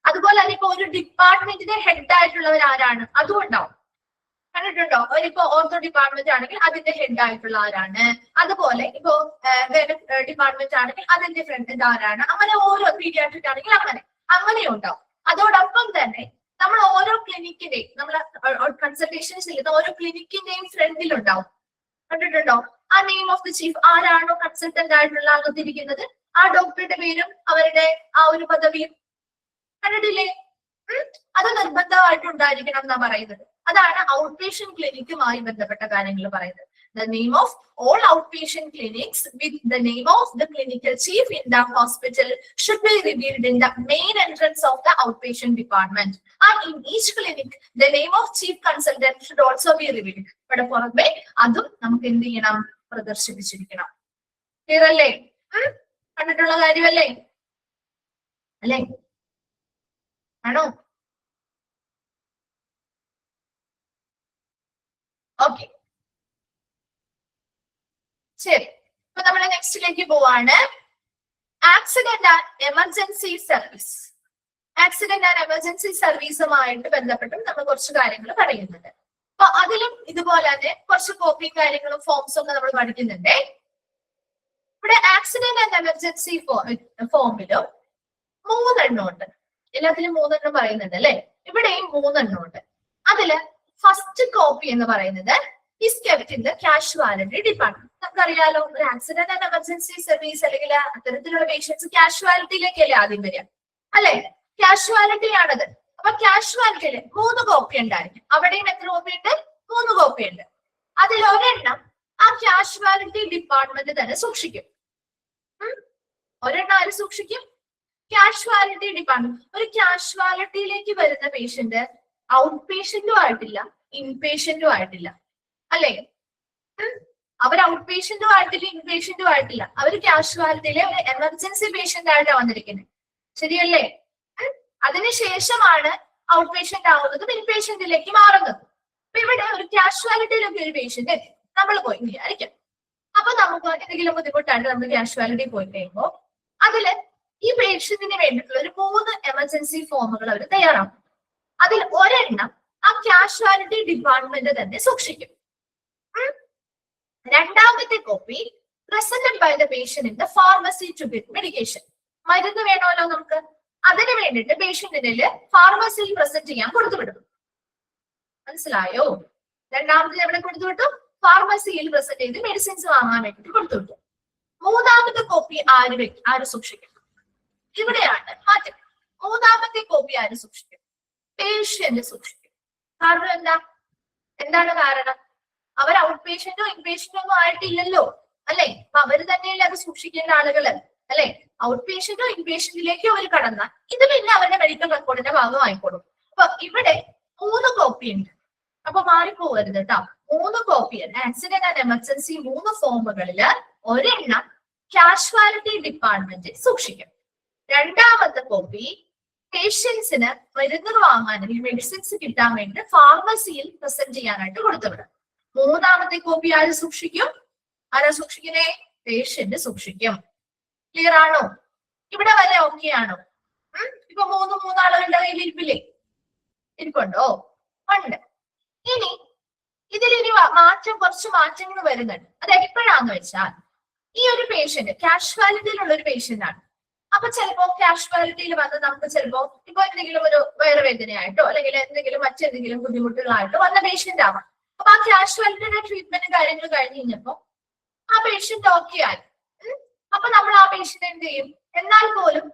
അതുപോലെ തന്നെ ഇപ്പൊ ഒരു ഡിപ്പാർട്ട്മെന്റിന്റെ ഹെഡ് ആയിട്ടുള്ളവർ ആരാണ്? അതും ഉണ്ടാവും. കണ്ടിട്ടുണ്ടോ? ഇപ്പൊ ഓർത്തോ ഡിപ്പാർട്ട്മെന്റ് ആണെങ്കിൽ അതിന്റെ ഹെഡ് ആയിട്ടുള്ള ആരാണ്? അതുപോലെ ഇപ്പോ ഡിപ്പാർട്ട്മെന്റ് ആണെങ്കിൽ അതിന്റെ ഫ്രണ്ട് ആരാണ്? അങ്ങനെ ഓരോ പീഡിയാട്രിക് ആണെങ്കിൽ അങ്ങനെയും ഉണ്ടാവും. അതോടൊപ്പം തന്നെ നമ്മൾ ഓരോ ക്ലിനിക്കിന്റെയും നമ്മൾ കൺസൾട്ടേഷൻസ് ചെയ്യുന്ന ഓരോ ക്ലിനിക്കിന്റെയും ഫ്രണ്ടിലുണ്ടാവും. കണ്ടിട്ടുണ്ടോ? ആ നെയിം ഓഫ് ദി ചീഫ്, ആരാണോ കൺസൾട്ടന്റ് ആയിട്ടുള്ള അകത്തിരിക്കുന്നത് ആ ഡോക്ടറുടെ പേരും അവരുടെ ആ ഒരു പദവിയും കണ്ടിട്ടില്ലേ? അത് നിർബന്ധമായിട്ടുണ്ടായിരിക്കണം എന്നാ പറയുന്നത്. അതാണ് ഔട്ട് പേഷ്യന്റ് ക്ലിനിക്കുമായി ബന്ധപ്പെട്ട കാര്യങ്ങൾ പറയുന്നത്. The name of all outpatient clinics with the name of the clinical chief in the hospital should be revealed in the main entrance of the outpatient department. And in each clinic, the name of chief consultant should also be revealed. ഇവിടെ പുറമെ അതും നമുക്ക് എന്ത് ചെയ്യണം? പ്രദർശിപ്പിച്ചിരിക്കണം. Clear അല്ലേ? കണ്ടിട്ടുള്ള കാര്യമല്ലേ? അല്ലേ? ആണോ? ഓക്കെ, ശരി. ഇപ്പൊ നമ്മൾ നെക്സ്റ്റിലേക്ക് പോവാണ്. Accident and emergency service. Accident and emergency സർവീസുമായിട്ട് ബന്ധപ്പെട്ടും നമ്മൾ കുറച്ച് കാര്യങ്ങൾ പറയുന്നുണ്ട്. അപ്പൊ അതിലും ഇതുപോലെ തന്നെ കുറച്ച് കോപ്പിയും കാര്യങ്ങളും ഫോംസും ഒക്കെ നമ്മൾ പഠിക്കുന്നുണ്ട്. ഇവിടെ ആക്സിഡന്റ് ആൻഡ് എമർജൻസി ഫോമിലും 3 എണ്ണം ഉണ്ട്. എല്ലാത്തിലും 3 എണ്ണം പറയുന്നുണ്ട് അല്ലെ? ഇവിടെയും 3 എണ്ണം ഉണ്ട്. അതില് ഫസ്റ്റ് കോപ്പി എന്ന് പറയുന്നത് is kept in the casualty department. നമുക്കറിയാലോ, ഒരു ആക്സിഡന്റ് ആൻഡ് എമർജൻസി സർവീസ് അല്ലെങ്കിൽ അത്തരത്തിലുള്ള പേഷ്യൻസ് കാഷ്വാലിറ്റിയിലേക്കല്ലേ ആദ്യം വരിക അല്ലെ? കാഷ്വാലിറ്റി ആണത്. അപ്പൊ കാഷ്വാലിറ്റിയിൽ 3 കോപ്പി ഉണ്ടായിരിക്കും. അവിടെയും എത്ര കോപ്പി ഉണ്ട്? 3 കോപ്പി ഉണ്ട്. അതിൽ ഒരെണ്ണം ആ കാഷ്വാലിറ്റി ഡിപ്പാർട്ട്മെന്റ് തന്നെ സൂക്ഷിക്കും. ഒരെണ്ണം ആര് സൂക്ഷിക്കും? Casualty department. ഒരു കാഷ്വാലിറ്റിയിലേക്ക് വരുന്ന പേഷ്യന്റ് ഔട്ട് പേഷ്യന്റും ആയിട്ടില്ല, ഇൻപേഷ്യന്റും ആയിട്ടില്ല അല്ലെ? അവർ ഔട്ട് പേഷ്യന്റും ആയിട്ടില്ല, ഇൻപേഷ്യന്റും ആയിട്ടില്ല. അവർ കാഷ്വാലിറ്റിയിലെ ഒരു എമർജൻസി പേഷ്യന്റ് ആയിട്ടാണ് വന്നിരിക്കുന്നത്. ശരിയല്ലേ? അതിനുശേഷമാണ് ഔട്ട് പേഷ്യന്റ് ആവുന്നതും ഇൻപേഷ്യന്റിലേക്ക് മാറുന്നത്. അപ്പൊ ഇവിടെ ഒരു കാഷ്വാലിറ്റിയിലൊക്കെ ഒരു പേഷ്യന്റ് എത്തി, നമ്മൾ പോയി വിചാരിക്കാം. അപ്പൊ നമുക്ക് എന്തെങ്കിലും ബുദ്ധിമുട്ടായിട്ട് നമ്മൾ കാഷ്വാലിറ്റി പോയി കഴിയുമ്പോൾ അതില് ഈ പേഷ്യന്റിന് വേണ്ടിയിട്ടുള്ള ഒരു 3 എമർജൻസി ഫോമുകൾ അവർ തയ്യാറാക്കും. അതിൽ ഒരെണ്ണം ആ കാഷ്വാലിറ്റി ഡിപ്പാർട്ട്മെന്റ് തന്നെ സൂക്ഷിക്കും. രണ്ടാമത്തെ copy presented by the patient in the pharmacy to get medication. മരുന്ന് വേണമല്ലോ നമുക്ക്, അതിന് വേണ്ടിയിട്ട് പേഷ്യന്റിന് ഫാർമസിയിൽ പ്രസന്റ് ചെയ്യാൻ കൊടുത്തുവിടും. മനസ്സിലായോ? രണ്ടാമത്തെ എവിടെ കൊടുത്തുവിട്ടു? ഫാർമസിയിൽ പ്രസന്റ് ചെയ്ത് മെഡിസിൻസ് വാങ്ങാൻ വേണ്ടിയിട്ട് കൊടുത്തുവിട്ടു. മൂന്നാമത്തെ കോപ്പി ആര് സൂക്ഷിക്കും? ഇവിടെയാണ് മാറ്റം. മൂന്നാമത്തെ കോപ്പി ആര് സൂക്ഷിക്കും? പേഷ്യന്റ് സൂക്ഷിക്കും. കാരണം എന്താണ് കാരണം? അവർ ഔട്ട് പേഷ്യന്റോ ഇൻപേഷ്യന്റോ ഒന്നും ആയിട്ടില്ലല്ലോ അല്ലെ? അപ്പൊ അവര് തന്നെയല്ലേ അത് സൂക്ഷിക്കേണ്ട ആളുകള് അല്ലെ? ഔട്ട് പേഷ്യന്റോ ഇൻപേഷ്യന്റിലേക്കോ അവർ കടന്നാൽ ഇത് പിന്നെ അവരുടെ മെഡിക്കൽ റെക്കോർഡിന്റെ ഭാഗമായിക്കോളും. അപ്പൊ ഇവിടെ 3 കോപ്പി ഉണ്ട്. അപ്പൊ മാറിപ്പോകരുത് കേട്ടോ. 3 കോപ്പിയാണ് ആക്സിഡന്റ് ആൻഡ് എമർജൻസി 3 ഫോമുകളില് ഒരെണ്ണം കാഷ്വാലിറ്റി ഡിപ്പാർട്ട്മെന്റ് സൂക്ഷിക്കും. രണ്ടാമത്തെ കോപ്പി പേഷ്യൻസിന് മരുന്ന് വാങ്ങാൻ അല്ലെങ്കിൽ മെഡിസിൻസ് കിട്ടാൻ വേണ്ടി ഫാർമസിയിൽ പ്രസന്റ് ചെയ്യാനായിട്ട് കൊടുത്തുവിടും. മൂന്നാമത്തെ കോപ്പി ആര് സൂക്ഷിക്കും? ആരാ സൂക്ഷിക്കുന്നേ? പേഷ്യന്റ് സൂക്ഷിക്കും. ക്ലിയർ ആണോ? ഇവിടെ വരെ ഓക്കെ ആണോ? ഇപ്പൊ 3 ആളുകളുടെ കയ്യിൽ ഇരിപ്പില്ലേ? ഇരിപ്പുണ്ടോ? ഉണ്ട്. ഇനി ഇതിലിനി കുറച്ച് മാറ്റങ്ങൾ വരുന്നുണ്ട്. അത് എപ്പോഴാന്ന് വെച്ചാൽ ഈ ഒരു പേഷ്യന്റ് കാഷ്വാലിറ്റിയിലുള്ള ഒരു പേഷ്യന്റ് ആണ്. അപ്പൊ ചിലപ്പോ കാഷ്വാലിറ്റിയിൽ വന്ന് നമുക്ക് ചിലപ്പോ ഇപ്പൊ എന്തെങ്കിലും ഒരു വയറുവേദനയായിട്ടോ അല്ലെങ്കിൽ എന്തെങ്കിലും മറ്റെന്തെങ്കിലും ബുദ്ധിമുട്ടുകളായിട്ടോ വന്ന പേഷ്യന്റ് ആവാം. അപ്പൊ ആ കാഷ്വാലിറ്റിയുടെ ട്രീറ്റ്മെന്റ് കാര്യങ്ങൾ കഴിഞ്ഞ് കഴിഞ്ഞപ്പോ ആ പേഷ്യന്റ് ഓക്കെ ആയി. അപ്പൊ നമ്മൾ ആ പേഷ്യന്റ് എന്ത് ചെയ്യും? എന്നാൽ പോലും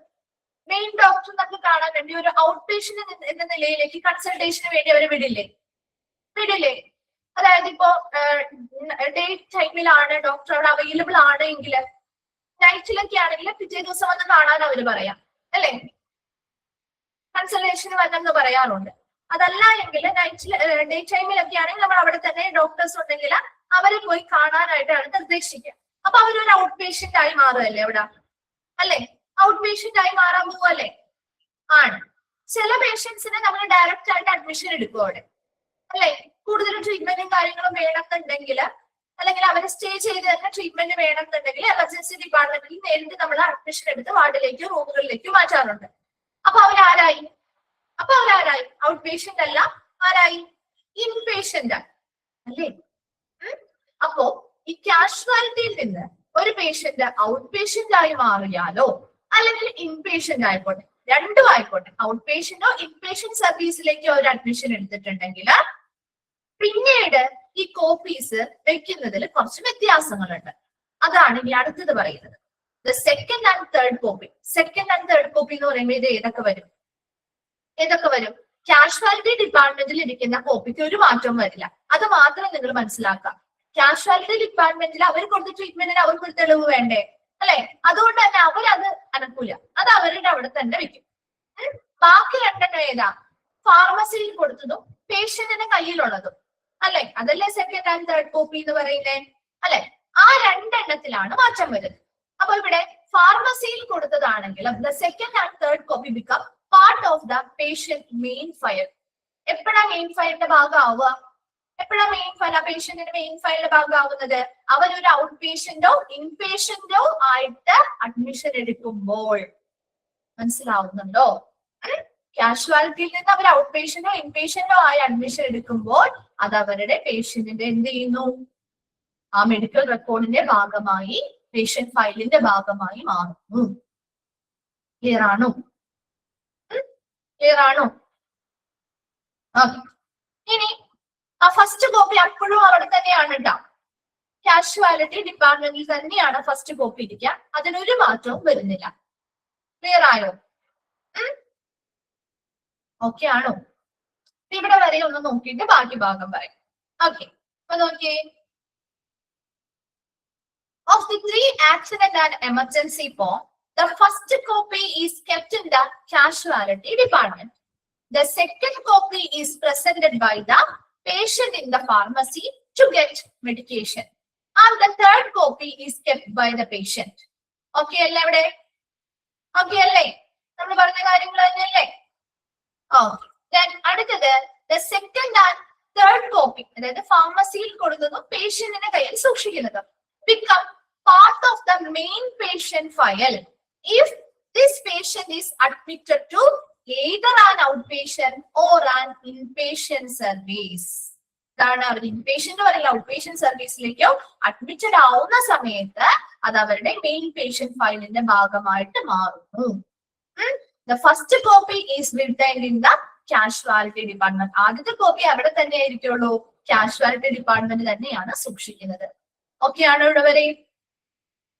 മെയിൻ ഡോക്ടർ നമുക്ക് കാണാൻ വേണ്ടി ഒരു ഔട്ട് പേഷ്യന്റ് എന്ന നിലയിലേക്ക് കൺസൾട്ടേഷന് വേണ്ടി അവരെ വിടില്ലേ? അതായത് ഇപ്പോ ഡേ ടൈമിലാണ് ഡോക്ടർ അവിടെ അവൈലബിൾ ആണെങ്കിൽ, നൈറ്റിലൊക്കെ ആണെങ്കിൽ പിറ്റേ ദിവസം വന്ന് കാണാൻ അവര് പറയാം അല്ലെ? കൺസൾട്ടേഷന് വന്നെന്ന് പറയാറുണ്ട്. അതല്ല എങ്കിൽ ഡേ ടൈമിലൊക്കെ ആണെങ്കിൽ നമ്മൾ അവിടെ തന്നെ ഡോക്ടേഴ്സ് ഉണ്ടെങ്കിൽ അവരെ പോയി കാണാനായിട്ടാണ് നിർദ്ദേശിക്കുക. അപ്പൊ അവരൊരു ഔട്ട് പേഷ്യന്റ് ആയി മാറുകയല്ലേ അവിടെ അല്ലെ? ഔട്ട് പേഷ്യന്റ് ആയി മാറാൻ പോവല്ലേ? ആണ്. ചില പേഷ്യൻസിനെ നമ്മൾ ഡയറക്റ്റ് ആയിട്ട് അഡ്മിഷൻ എടുക്കും അവിടെ അല്ലെ? കൂടുതലും ട്രീറ്റ്മെന്റും കാര്യങ്ങളും വേണമെന്നുണ്ടെങ്കിൽ അല്ലെങ്കിൽ അവരെ സ്റ്റേ ചെയ്ത് തന്നെ ട്രീറ്റ്മെന്റ് വേണമെന്നുണ്ടെങ്കിൽ എമർജൻസി ഡിപ്പാർട്ട്മെന്റിൽ നേരിട്ട് നമ്മൾ അഡ്മിഷൻ എടുത്ത് വാർഡിലേക്കോ റൂമുകളിലേക്കോ മാറ്റാറുണ്ട്. അപ്പൊ അവരാരായി? ഔട്ട് പേഷ്യന്റ് അല്ല, ആരായി? ഇൻപേഷ്യന്റ് അല്ലേ? അപ്പോ ഈ കാഷ്വാലിറ്റിയിൽ നിന്ന് ഒരു പേഷ്യന്റ് ഔട്ട് പേഷ്യന്റ് ആയി മാറിയാലോ അല്ലെങ്കിൽ ഇൻപേഷ്യന്റ് ആയിക്കോട്ടെ, രണ്ടും ആയിക്കോട്ടെ, ഔട്ട് പേഷ്യന്റോ ഇൻപേഷ്യന്റ് സർവീസിലേക്കോ ഒരു അഡ്മിഷൻ എടുത്തിട്ടുണ്ടെങ്കിൽ പിന്നീട് ഈ കോപ്പീസ് വെക്കുന്നതിൽ കുറച്ച് വ്യത്യാസങ്ങളുണ്ട്. അതാണ് ഇനി അടുത്തത് പറയുന്നത്. Second and third copy. Second and third copy എന്ന് പറയുമ്പോൾ ഇത് ഏതൊക്കെ വരും? കാഷ്വാലിറ്റി ഡിപ്പാർട്ട്മെന്റിൽ ഇരിക്കുന്ന കോപ്പിക്ക് ഒരു മാറ്റവും വരില്ല. അത് മാത്രം നിങ്ങൾ മനസ്സിലാക്കാം. കാഷ്വാലിറ്റി ഡിപ്പാർട്ട്മെന്റിൽ അവർ കൊടുത്ത ട്രീറ്റ്മെന്റിന് അവർക്ക് തെളിവ് വേണ്ടേ അല്ലെ? അതുകൊണ്ട് തന്നെ അവരത് അനക്കൂല, അത് അവരുടെ അവിടെ തന്നെ വെക്കും. ബാക്കി രണ്ടെണ്ണം ഏതാ? ഫാർമസിയിൽ കൊടുത്തതും പേഷ്യന്റിന്റെ കയ്യിലുള്ളതും അല്ലെ? അതല്ലേ സെക്കൻഡ് ആൻഡ് തേർഡ് കോപ്പി എന്ന് പറയുന്നേ അല്ലെ? ആ രണ്ടെണ്ണത്തിലാണ് മാറ്റം വരുന്നത്. അപ്പൊ ഇവിടെ ഫാർമസിയിൽ കൊടുത്തതാണെങ്കിലും the second and third copy become part of the patient main file. എപ്പോഴാ മെയിൻ ഫയലിന്റെ ഭാഗമാവുക? പേഷ്യന്റിന്റെ മെയിൻ ഫയലിന്റെ ഭാഗമാവുന്നത് അവരൊരു ഔട്ട് പേഷ്യന്റോ ഇൻപേഷ്യന്റോ ആയിട്ട് അഡ്മിഷൻ എടുക്കുമ്പോൾ. മനസ്സിലാവുന്നുണ്ടോ? കാഷ്വാലിറ്റിയിൽ നിന്ന് അവർ ഔട്ട് പേഷ്യന്റോ ഇൻപേഷ്യന്റോ ആയി അഡ്മിഷൻ എടുക്കുമ്പോൾ അത് അവരുടെ പേഷ്യന്റിന്റെ എന്ത് ചെയ്യുന്നു, ആ മെഡിക്കൽ റെക്കോർഡിന്റെ ഭാഗമായി, പേഷ്യന്റ് ഫയലിന്റെ ഭാഗമായി മാറുന്നു. ക്ലിയർ ആണോ? ക്ലിയർ ആണോ? ഇനി ആ ഫസ്റ്റ് കോപ്പി അപ്പോഴും അവിടെ തന്നെയാണ് കേട്ടോ. കാഷ്വാലിറ്റി ഡിപ്പാർട്ട്മെന്റിൽ തന്നെയാണ് ഫസ്റ്റ് കോപ്പി ഇരിക്കുക. അതിനൊരു മാറ്റവും വരുന്നില്ല. ക്ലിയർ ആയോ? ഓക്കെ ആണോ? ഇവിടെ വരെ ഒന്ന് നോക്കിയിട്ട് ബാക്കി ഭാഗം പറയും. ഓക്കെ, അപ്പൊ നോക്കിയേ. Of the 3 accident and emergency form, the first copy is kept in the casualty department. The second copy is presented by the patient in the pharmacy to get medication. And the third copy is kept by the patient. Okay, alle avade? Okay alle? Nammal paranja karyangal thaneyalle? Okay. Then അടുത്തത് the second and third copy, അതായത് ഫാർമസിയിൽ കൊടുക്കുന്നതും പേഷ്യന്റിന്റെ കയ്യിൽ സൂക്ഷിക്കുന്നതും, become part of the main patient file if this patient is admitted to either an outpatient or an inpatient service. ഇതാണ് അവർ inpatient അല്ലെങ്കിൽ out patient സർവീസിലേക്കോ admitted ആവുന്ന സമയത്ത് അത് അവരുടെ മെയിൻ പേഷ്യന്റ് ഫയലിന്റെ ഭാഗമായിട്ട് മാറുന്നു. The first copy is retained in the casualty department. ആദ്യത്തെ കോപ്പി അവിടെ തന്നെ ആയിരിക്കുള്ളൂ, കാഷ്വാലിറ്റി ഡിപ്പാർട്ട്മെന്റ് തന്നെയാണ് സൂക്ഷിക്കുന്നത്. ഓക്കെ ആണോ ഇവിടെ വരെ?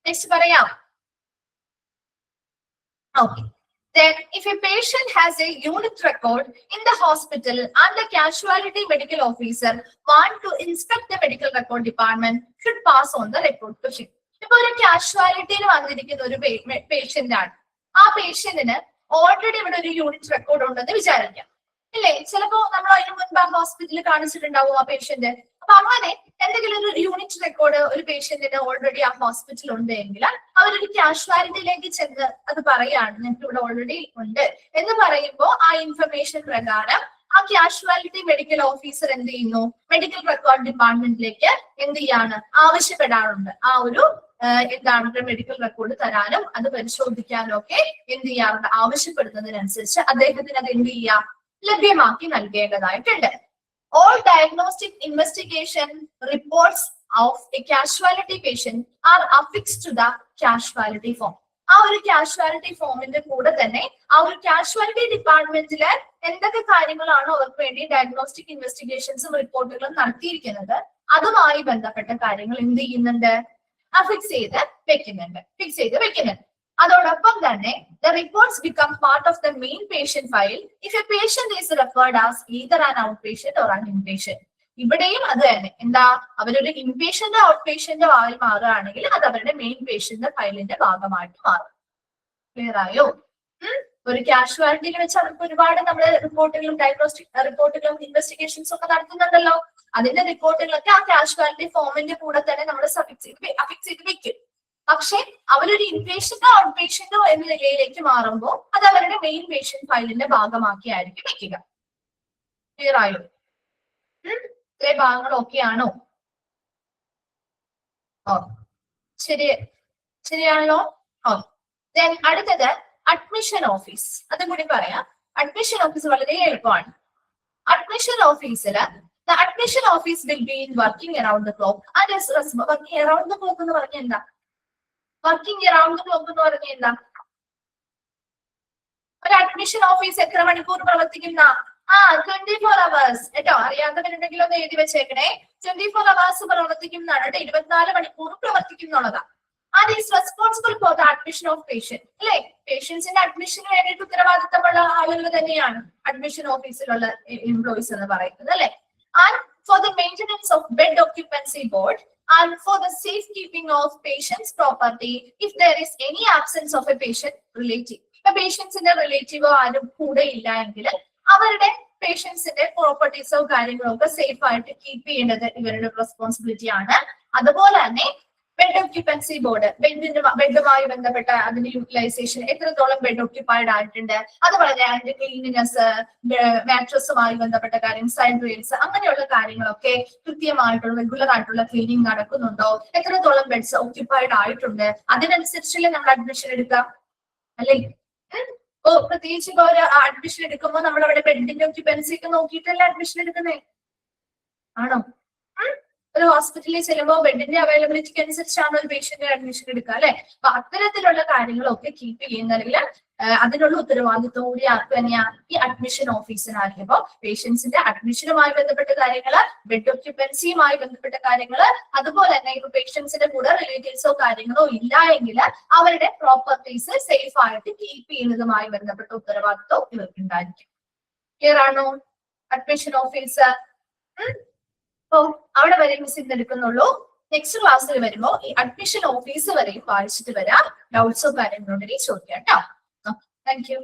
നെക്സ്റ്റ് പറയാം. Okay. Then, if a patient has a unit record in the hospital and the casualty medical officer want to inspect the medical record department, should pass on the report to him. ഇപ്പൊ ഒരു കാഷ്വാലിറ്റിയിൽ വന്നിരിക്കുന്ന ഒരു patient ആണ്. ആ പേഷ്യന്റിന് already ഇവിടെ ഒരു unit record ഉണ്ടെന്ന് വിചാരിക്കാം, ഇല്ലേ? ചിലപ്പോ നമ്മൾ അതിന് മുൻപ് ആ ഹോസ്പിറ്റലിൽ കാണിച്ചിട്ടുണ്ടാവും ആ പേഷ്യന്റ്. അപ്പൊ അങ്ങനെ എന്തെങ്കിലും ഒരു യൂണിറ്റ് റെക്കോർഡ് ഒരു പേഷ്യന്റിന് ഓൾറെഡി ആ ഹോസ്പിറ്റൽ ഉണ്ട് എങ്കിൽ അവരൊരു കാഷ്വാലിറ്റിയിലേക്ക് ചെന്ന് അത് പറയാണ്, ഞങ്ങൾക്ക് ഇവിടെ ഓൾറെഡി ഉണ്ട് എന്ന് പറയുമ്പോൾ ആ ഇൻഫർമേഷൻ പ്രകാരം ആ കാഷ്വാലിറ്റി മെഡിക്കൽ ഓഫീസർ എന്ത് ചെയ്യുന്നു, മെഡിക്കൽ റെക്കോർഡ് ഡിപ്പാർട്ട്മെന്റിലേക്ക് എന്ത് ചെയ്യാണ്, ആവശ്യപ്പെടാറുണ്ട്. ആ ഒരു എന്താണ് മെഡിക്കൽ റെക്കോർഡ് തരാനും അത് പരിശോധിക്കാനും ഒക്കെ എന്ത് ചെയ്യാറുണ്ട്, ആവശ്യപ്പെടുന്നതിനനുസരിച്ച് അദ്ദേഹത്തിന് അത് എന്ത് ചെയ്യാം, ലഭ്യമാക്കി നൽകേണ്ടതായിട്ടുണ്ട്. All diagnostic investigation reports of a casualty patient are affixed to the casualty form. ആ ഒരു കാഷ്വാലിറ്റി ഫോമിന്റെ കൂടെ തന്നെ ആ ഒരു കാഷ്വാലിറ്റി ഡിപ്പാർട്ട്മെന്റില് എന്തൊക്കെ കാര്യങ്ങളാണോ അവർക്ക് വേണ്ടി ഡയഗ്നോസ്റ്റിക് ഇൻവെസ്റ്റിഗേഷൻസും റിപ്പോർട്ടുകളും നടത്തിയിരിക്കുന്നത് അതുമായി ബന്ധപ്പെട്ട കാര്യങ്ങൾ എന്ത് ചെയ്യുന്നുണ്ട്, ഫിക്സ് ചെയ്ത് വെക്കുന്നുണ്ട്. അതോടൊപ്പം തന്നെ the reports become part of the main patient file if a patient is referred as either an outpatient or an inpatient. ഇവിടെയും അത് തന്നെ, എന്താ, അവരൊരു ഇൻപേഷ്യന്റോ ഔട്ട് പേഷ്യന്റോ ആയി മാറുകയാണെങ്കിൽ അത് അവരുടെ മെയിൻ പേഷ്യന്റ് ഫയലിന്റെ ഭാഗമായിട്ട് മാറും. ക്ലിയർ ആയോ? ഒരു കാഷ്വാലിറ്റിയിൽ വെച്ച് അവർക്ക് ഒരുപാട് നമ്മള് റിപ്പോർട്ടുകളും ഡയഗ്നോസ്റ്റിക് റിപ്പോർട്ടുകളും ഇൻവെസ്റ്റിഗേഷൻസും ഒക്കെ നടത്തുന്നുണ്ടല്ലോ. അതിന്റെ റിപ്പോർട്ടുകളൊക്കെ ആ കാഷ്വാലിറ്റി ഫോമിന്റെ കൂടെ തന്നെ നമ്മൾ അഫിക്സ് ചെയ്ത് വെക്കും. പക്ഷെ അവരൊരു ഇൻപേഷ്യന്റോ ഔട്ട് പേഷ്യന്റോ എന്ന നിലയിലേക്ക് മാറുമ്പോൾ അത് അവരുടെ മെയിൻ പേഷ്യന്റ് ഫയലിന്റെ ഭാഗമാക്കി ആയിരിക്കും വെക്കുക. ക്ലിയർ ആയോ? ഇത്രയും ഭാഗങ്ങൾ ഓക്കെ ആണോ? ശരിയാണല്ലോ? ദെൻ അടുത്തത് അഡ്മിഷൻ ഓഫീസ്. അതും കൂടി പറയാം. അഡ്മിഷൻ ഓഫീസ് വളരെ എളുപ്പമാണ്. അഡ്മിഷൻ ഓഫീസിൽ the admission office will be in working around the clock. And working around the clock എന്ന് പറഞ്ഞാൽ എന്താ? വർക്കിംഗ് അറൗണ്ട് ദ ക്ലോക്ക് എന്ന് പറഞ്ഞാൽ എന്താ? ഒരു അഡ്മിഷൻ ഓഫീസ് എത്ര മണിക്കൂർ പ്രവർത്തിക്കുന്ന? 24 hours കേട്ടോ. അറിയാത്തവരുണ്ടെങ്കിൽ ഒന്ന് എഴുതി വെച്ചേക്കണേ. 24 hours പ്രവർത്തിക്കുന്നതാണ് കേട്ടോ. 24 മണിക്കൂർ പ്രവർത്തിക്കുന്നുള്ളതാ. And is responsible for the admission of patient. അല്ലെ, പേഷ്യൻസിന്റെ അഡ്മിഷന് വേണ്ടിയിട്ട് ഉത്തരവാദിത്തമുള്ള ആളുകൾ തന്നെയാണ് അഡ്മിഷൻ ഓഫീസിലുള്ള എംപ്ലോയീസ് എന്ന് പറയുന്നത്, അല്ലെ. And for the maintenance of bed occupancy board and for the safekeeping of patient's property if there is any absence of a patient relative. A patient's relative ആരും കൂടെ ഇല്ല എങ്കിൽ അവരുടെ പേഷ്യൻസിന്റെ പ്രോപ്പർട്ടീസോ കാര്യങ്ങളോ ഒക്കെ സേഫ് ആയിട്ട് കീപ്പ് ചെയ്യേണ്ടത് ഇവരുടെ റെസ്പോൺസിബിലിറ്റി ആണ്. അതുപോലെ തന്നെ ബെഡ് ഓക്യുപ്പൻസി ബോർഡ്, ബെഡുമായി ബന്ധപ്പെട്ട അതിന്റെ യൂട്ടിലൈസേഷൻ, എത്രത്തോളം ബെഡ് ഓക്യുപ്പൈഡ് ആയിട്ടുണ്ട്, അതുപോലെ അതിന്റെ ക്ലീനിനെസ്, മാട്രസുമായി ബന്ധപ്പെട്ട കാര്യം, സൈഡ് റെയിൽസ്, അങ്ങനെയുള്ള കാര്യങ്ങളൊക്കെ കൃത്യമായിട്ടുള്ള റെഗുലർ ആയിട്ടുള്ള ക്ലീനിങ് നടക്കുന്നുണ്ടോ, എത്രത്തോളം ബെഡ്സ് ഓക്യുപ്പൈഡ് ആയിട്ടുണ്ട്, അതിനനുസരിച്ചല്ലേ നമ്മൾ അഡ്മിഷൻ എടുക്കാം, അല്ലേ? പ്രത്യേകിച്ച് ഇപ്പൊ ഒരു അഡ്മിഷൻ എടുക്കുമ്പോൾ നമ്മൾ അവിടെ ബെഡിന്റെ ഓക്യുപ്പൻസി ഒക്കെ നോക്കിയിട്ടല്ലേ അഡ്മിഷൻ എടുക്കുന്നേ. ആണോ? ഒരു ഹോസ്പിറ്റലിൽ ചെല്ലുമ്പോൾ ബെഡിന്റെ അവൈലബിലിറ്റിക്ക് അനുസരിച്ചാണ് ഒരു പേഷ്യന്റിന് അഡ്മിഷൻ എടുക്കുക അല്ലെ? അപ്പൊ അത്തരത്തിലുള്ള കാര്യങ്ങളൊക്കെ കീപ്പ് ചെയ്യുന്നതിൽ അതിനുള്ള ഉത്തരവാദിത്വം കൂടി ആർക്ക് തന്നെയാണ്? ഈ അഡ്മിഷൻ ഓഫീസറായിരിക്കും. അപ്പൊ പേഷ്യൻസിന്റെ അഡ്മിഷനുമായി ബന്ധപ്പെട്ട കാര്യങ്ങള്, ബെഡ് ഒക്യുപ്പൻസിയുമായി ബന്ധപ്പെട്ട കാര്യങ്ങള്, അതുപോലെ തന്നെ ഇപ്പൊ പേഷ്യൻസിന്റെ കൂടെ റിലേറ്റീവ്സോ കാര്യങ്ങളോ ഇല്ല എങ്കിൽ അവരുടെ പ്രോപ്പർട്ടീസ് സേഫ് ആയിട്ട് കീപ്പ് ചെയ്യുന്നതുമായി ബന്ധപ്പെട്ട ഉത്തരവാദിത്വം ഇവർക്ക് ഉണ്ടായിരിക്കും. ക്ലിയർ ആണോ? Admission officer. അപ്പൊ അവിടെ വരെ മിസ് ഇന്ന് എടുക്കുന്നുള്ളൂ. നെക്സ്റ്റ് ക്ലാസ്സിൽ വരുമ്പോ ഈ അഡ്മിഷൻ ഓഫീസ് വരെയും വായിച്ചിട്ട് വരാം. ഡൗട്ട്സോ കാര്യങ്ങളുണ്ടെങ്കിൽ ചോദിക്കാം കേട്ടോ. Thank you.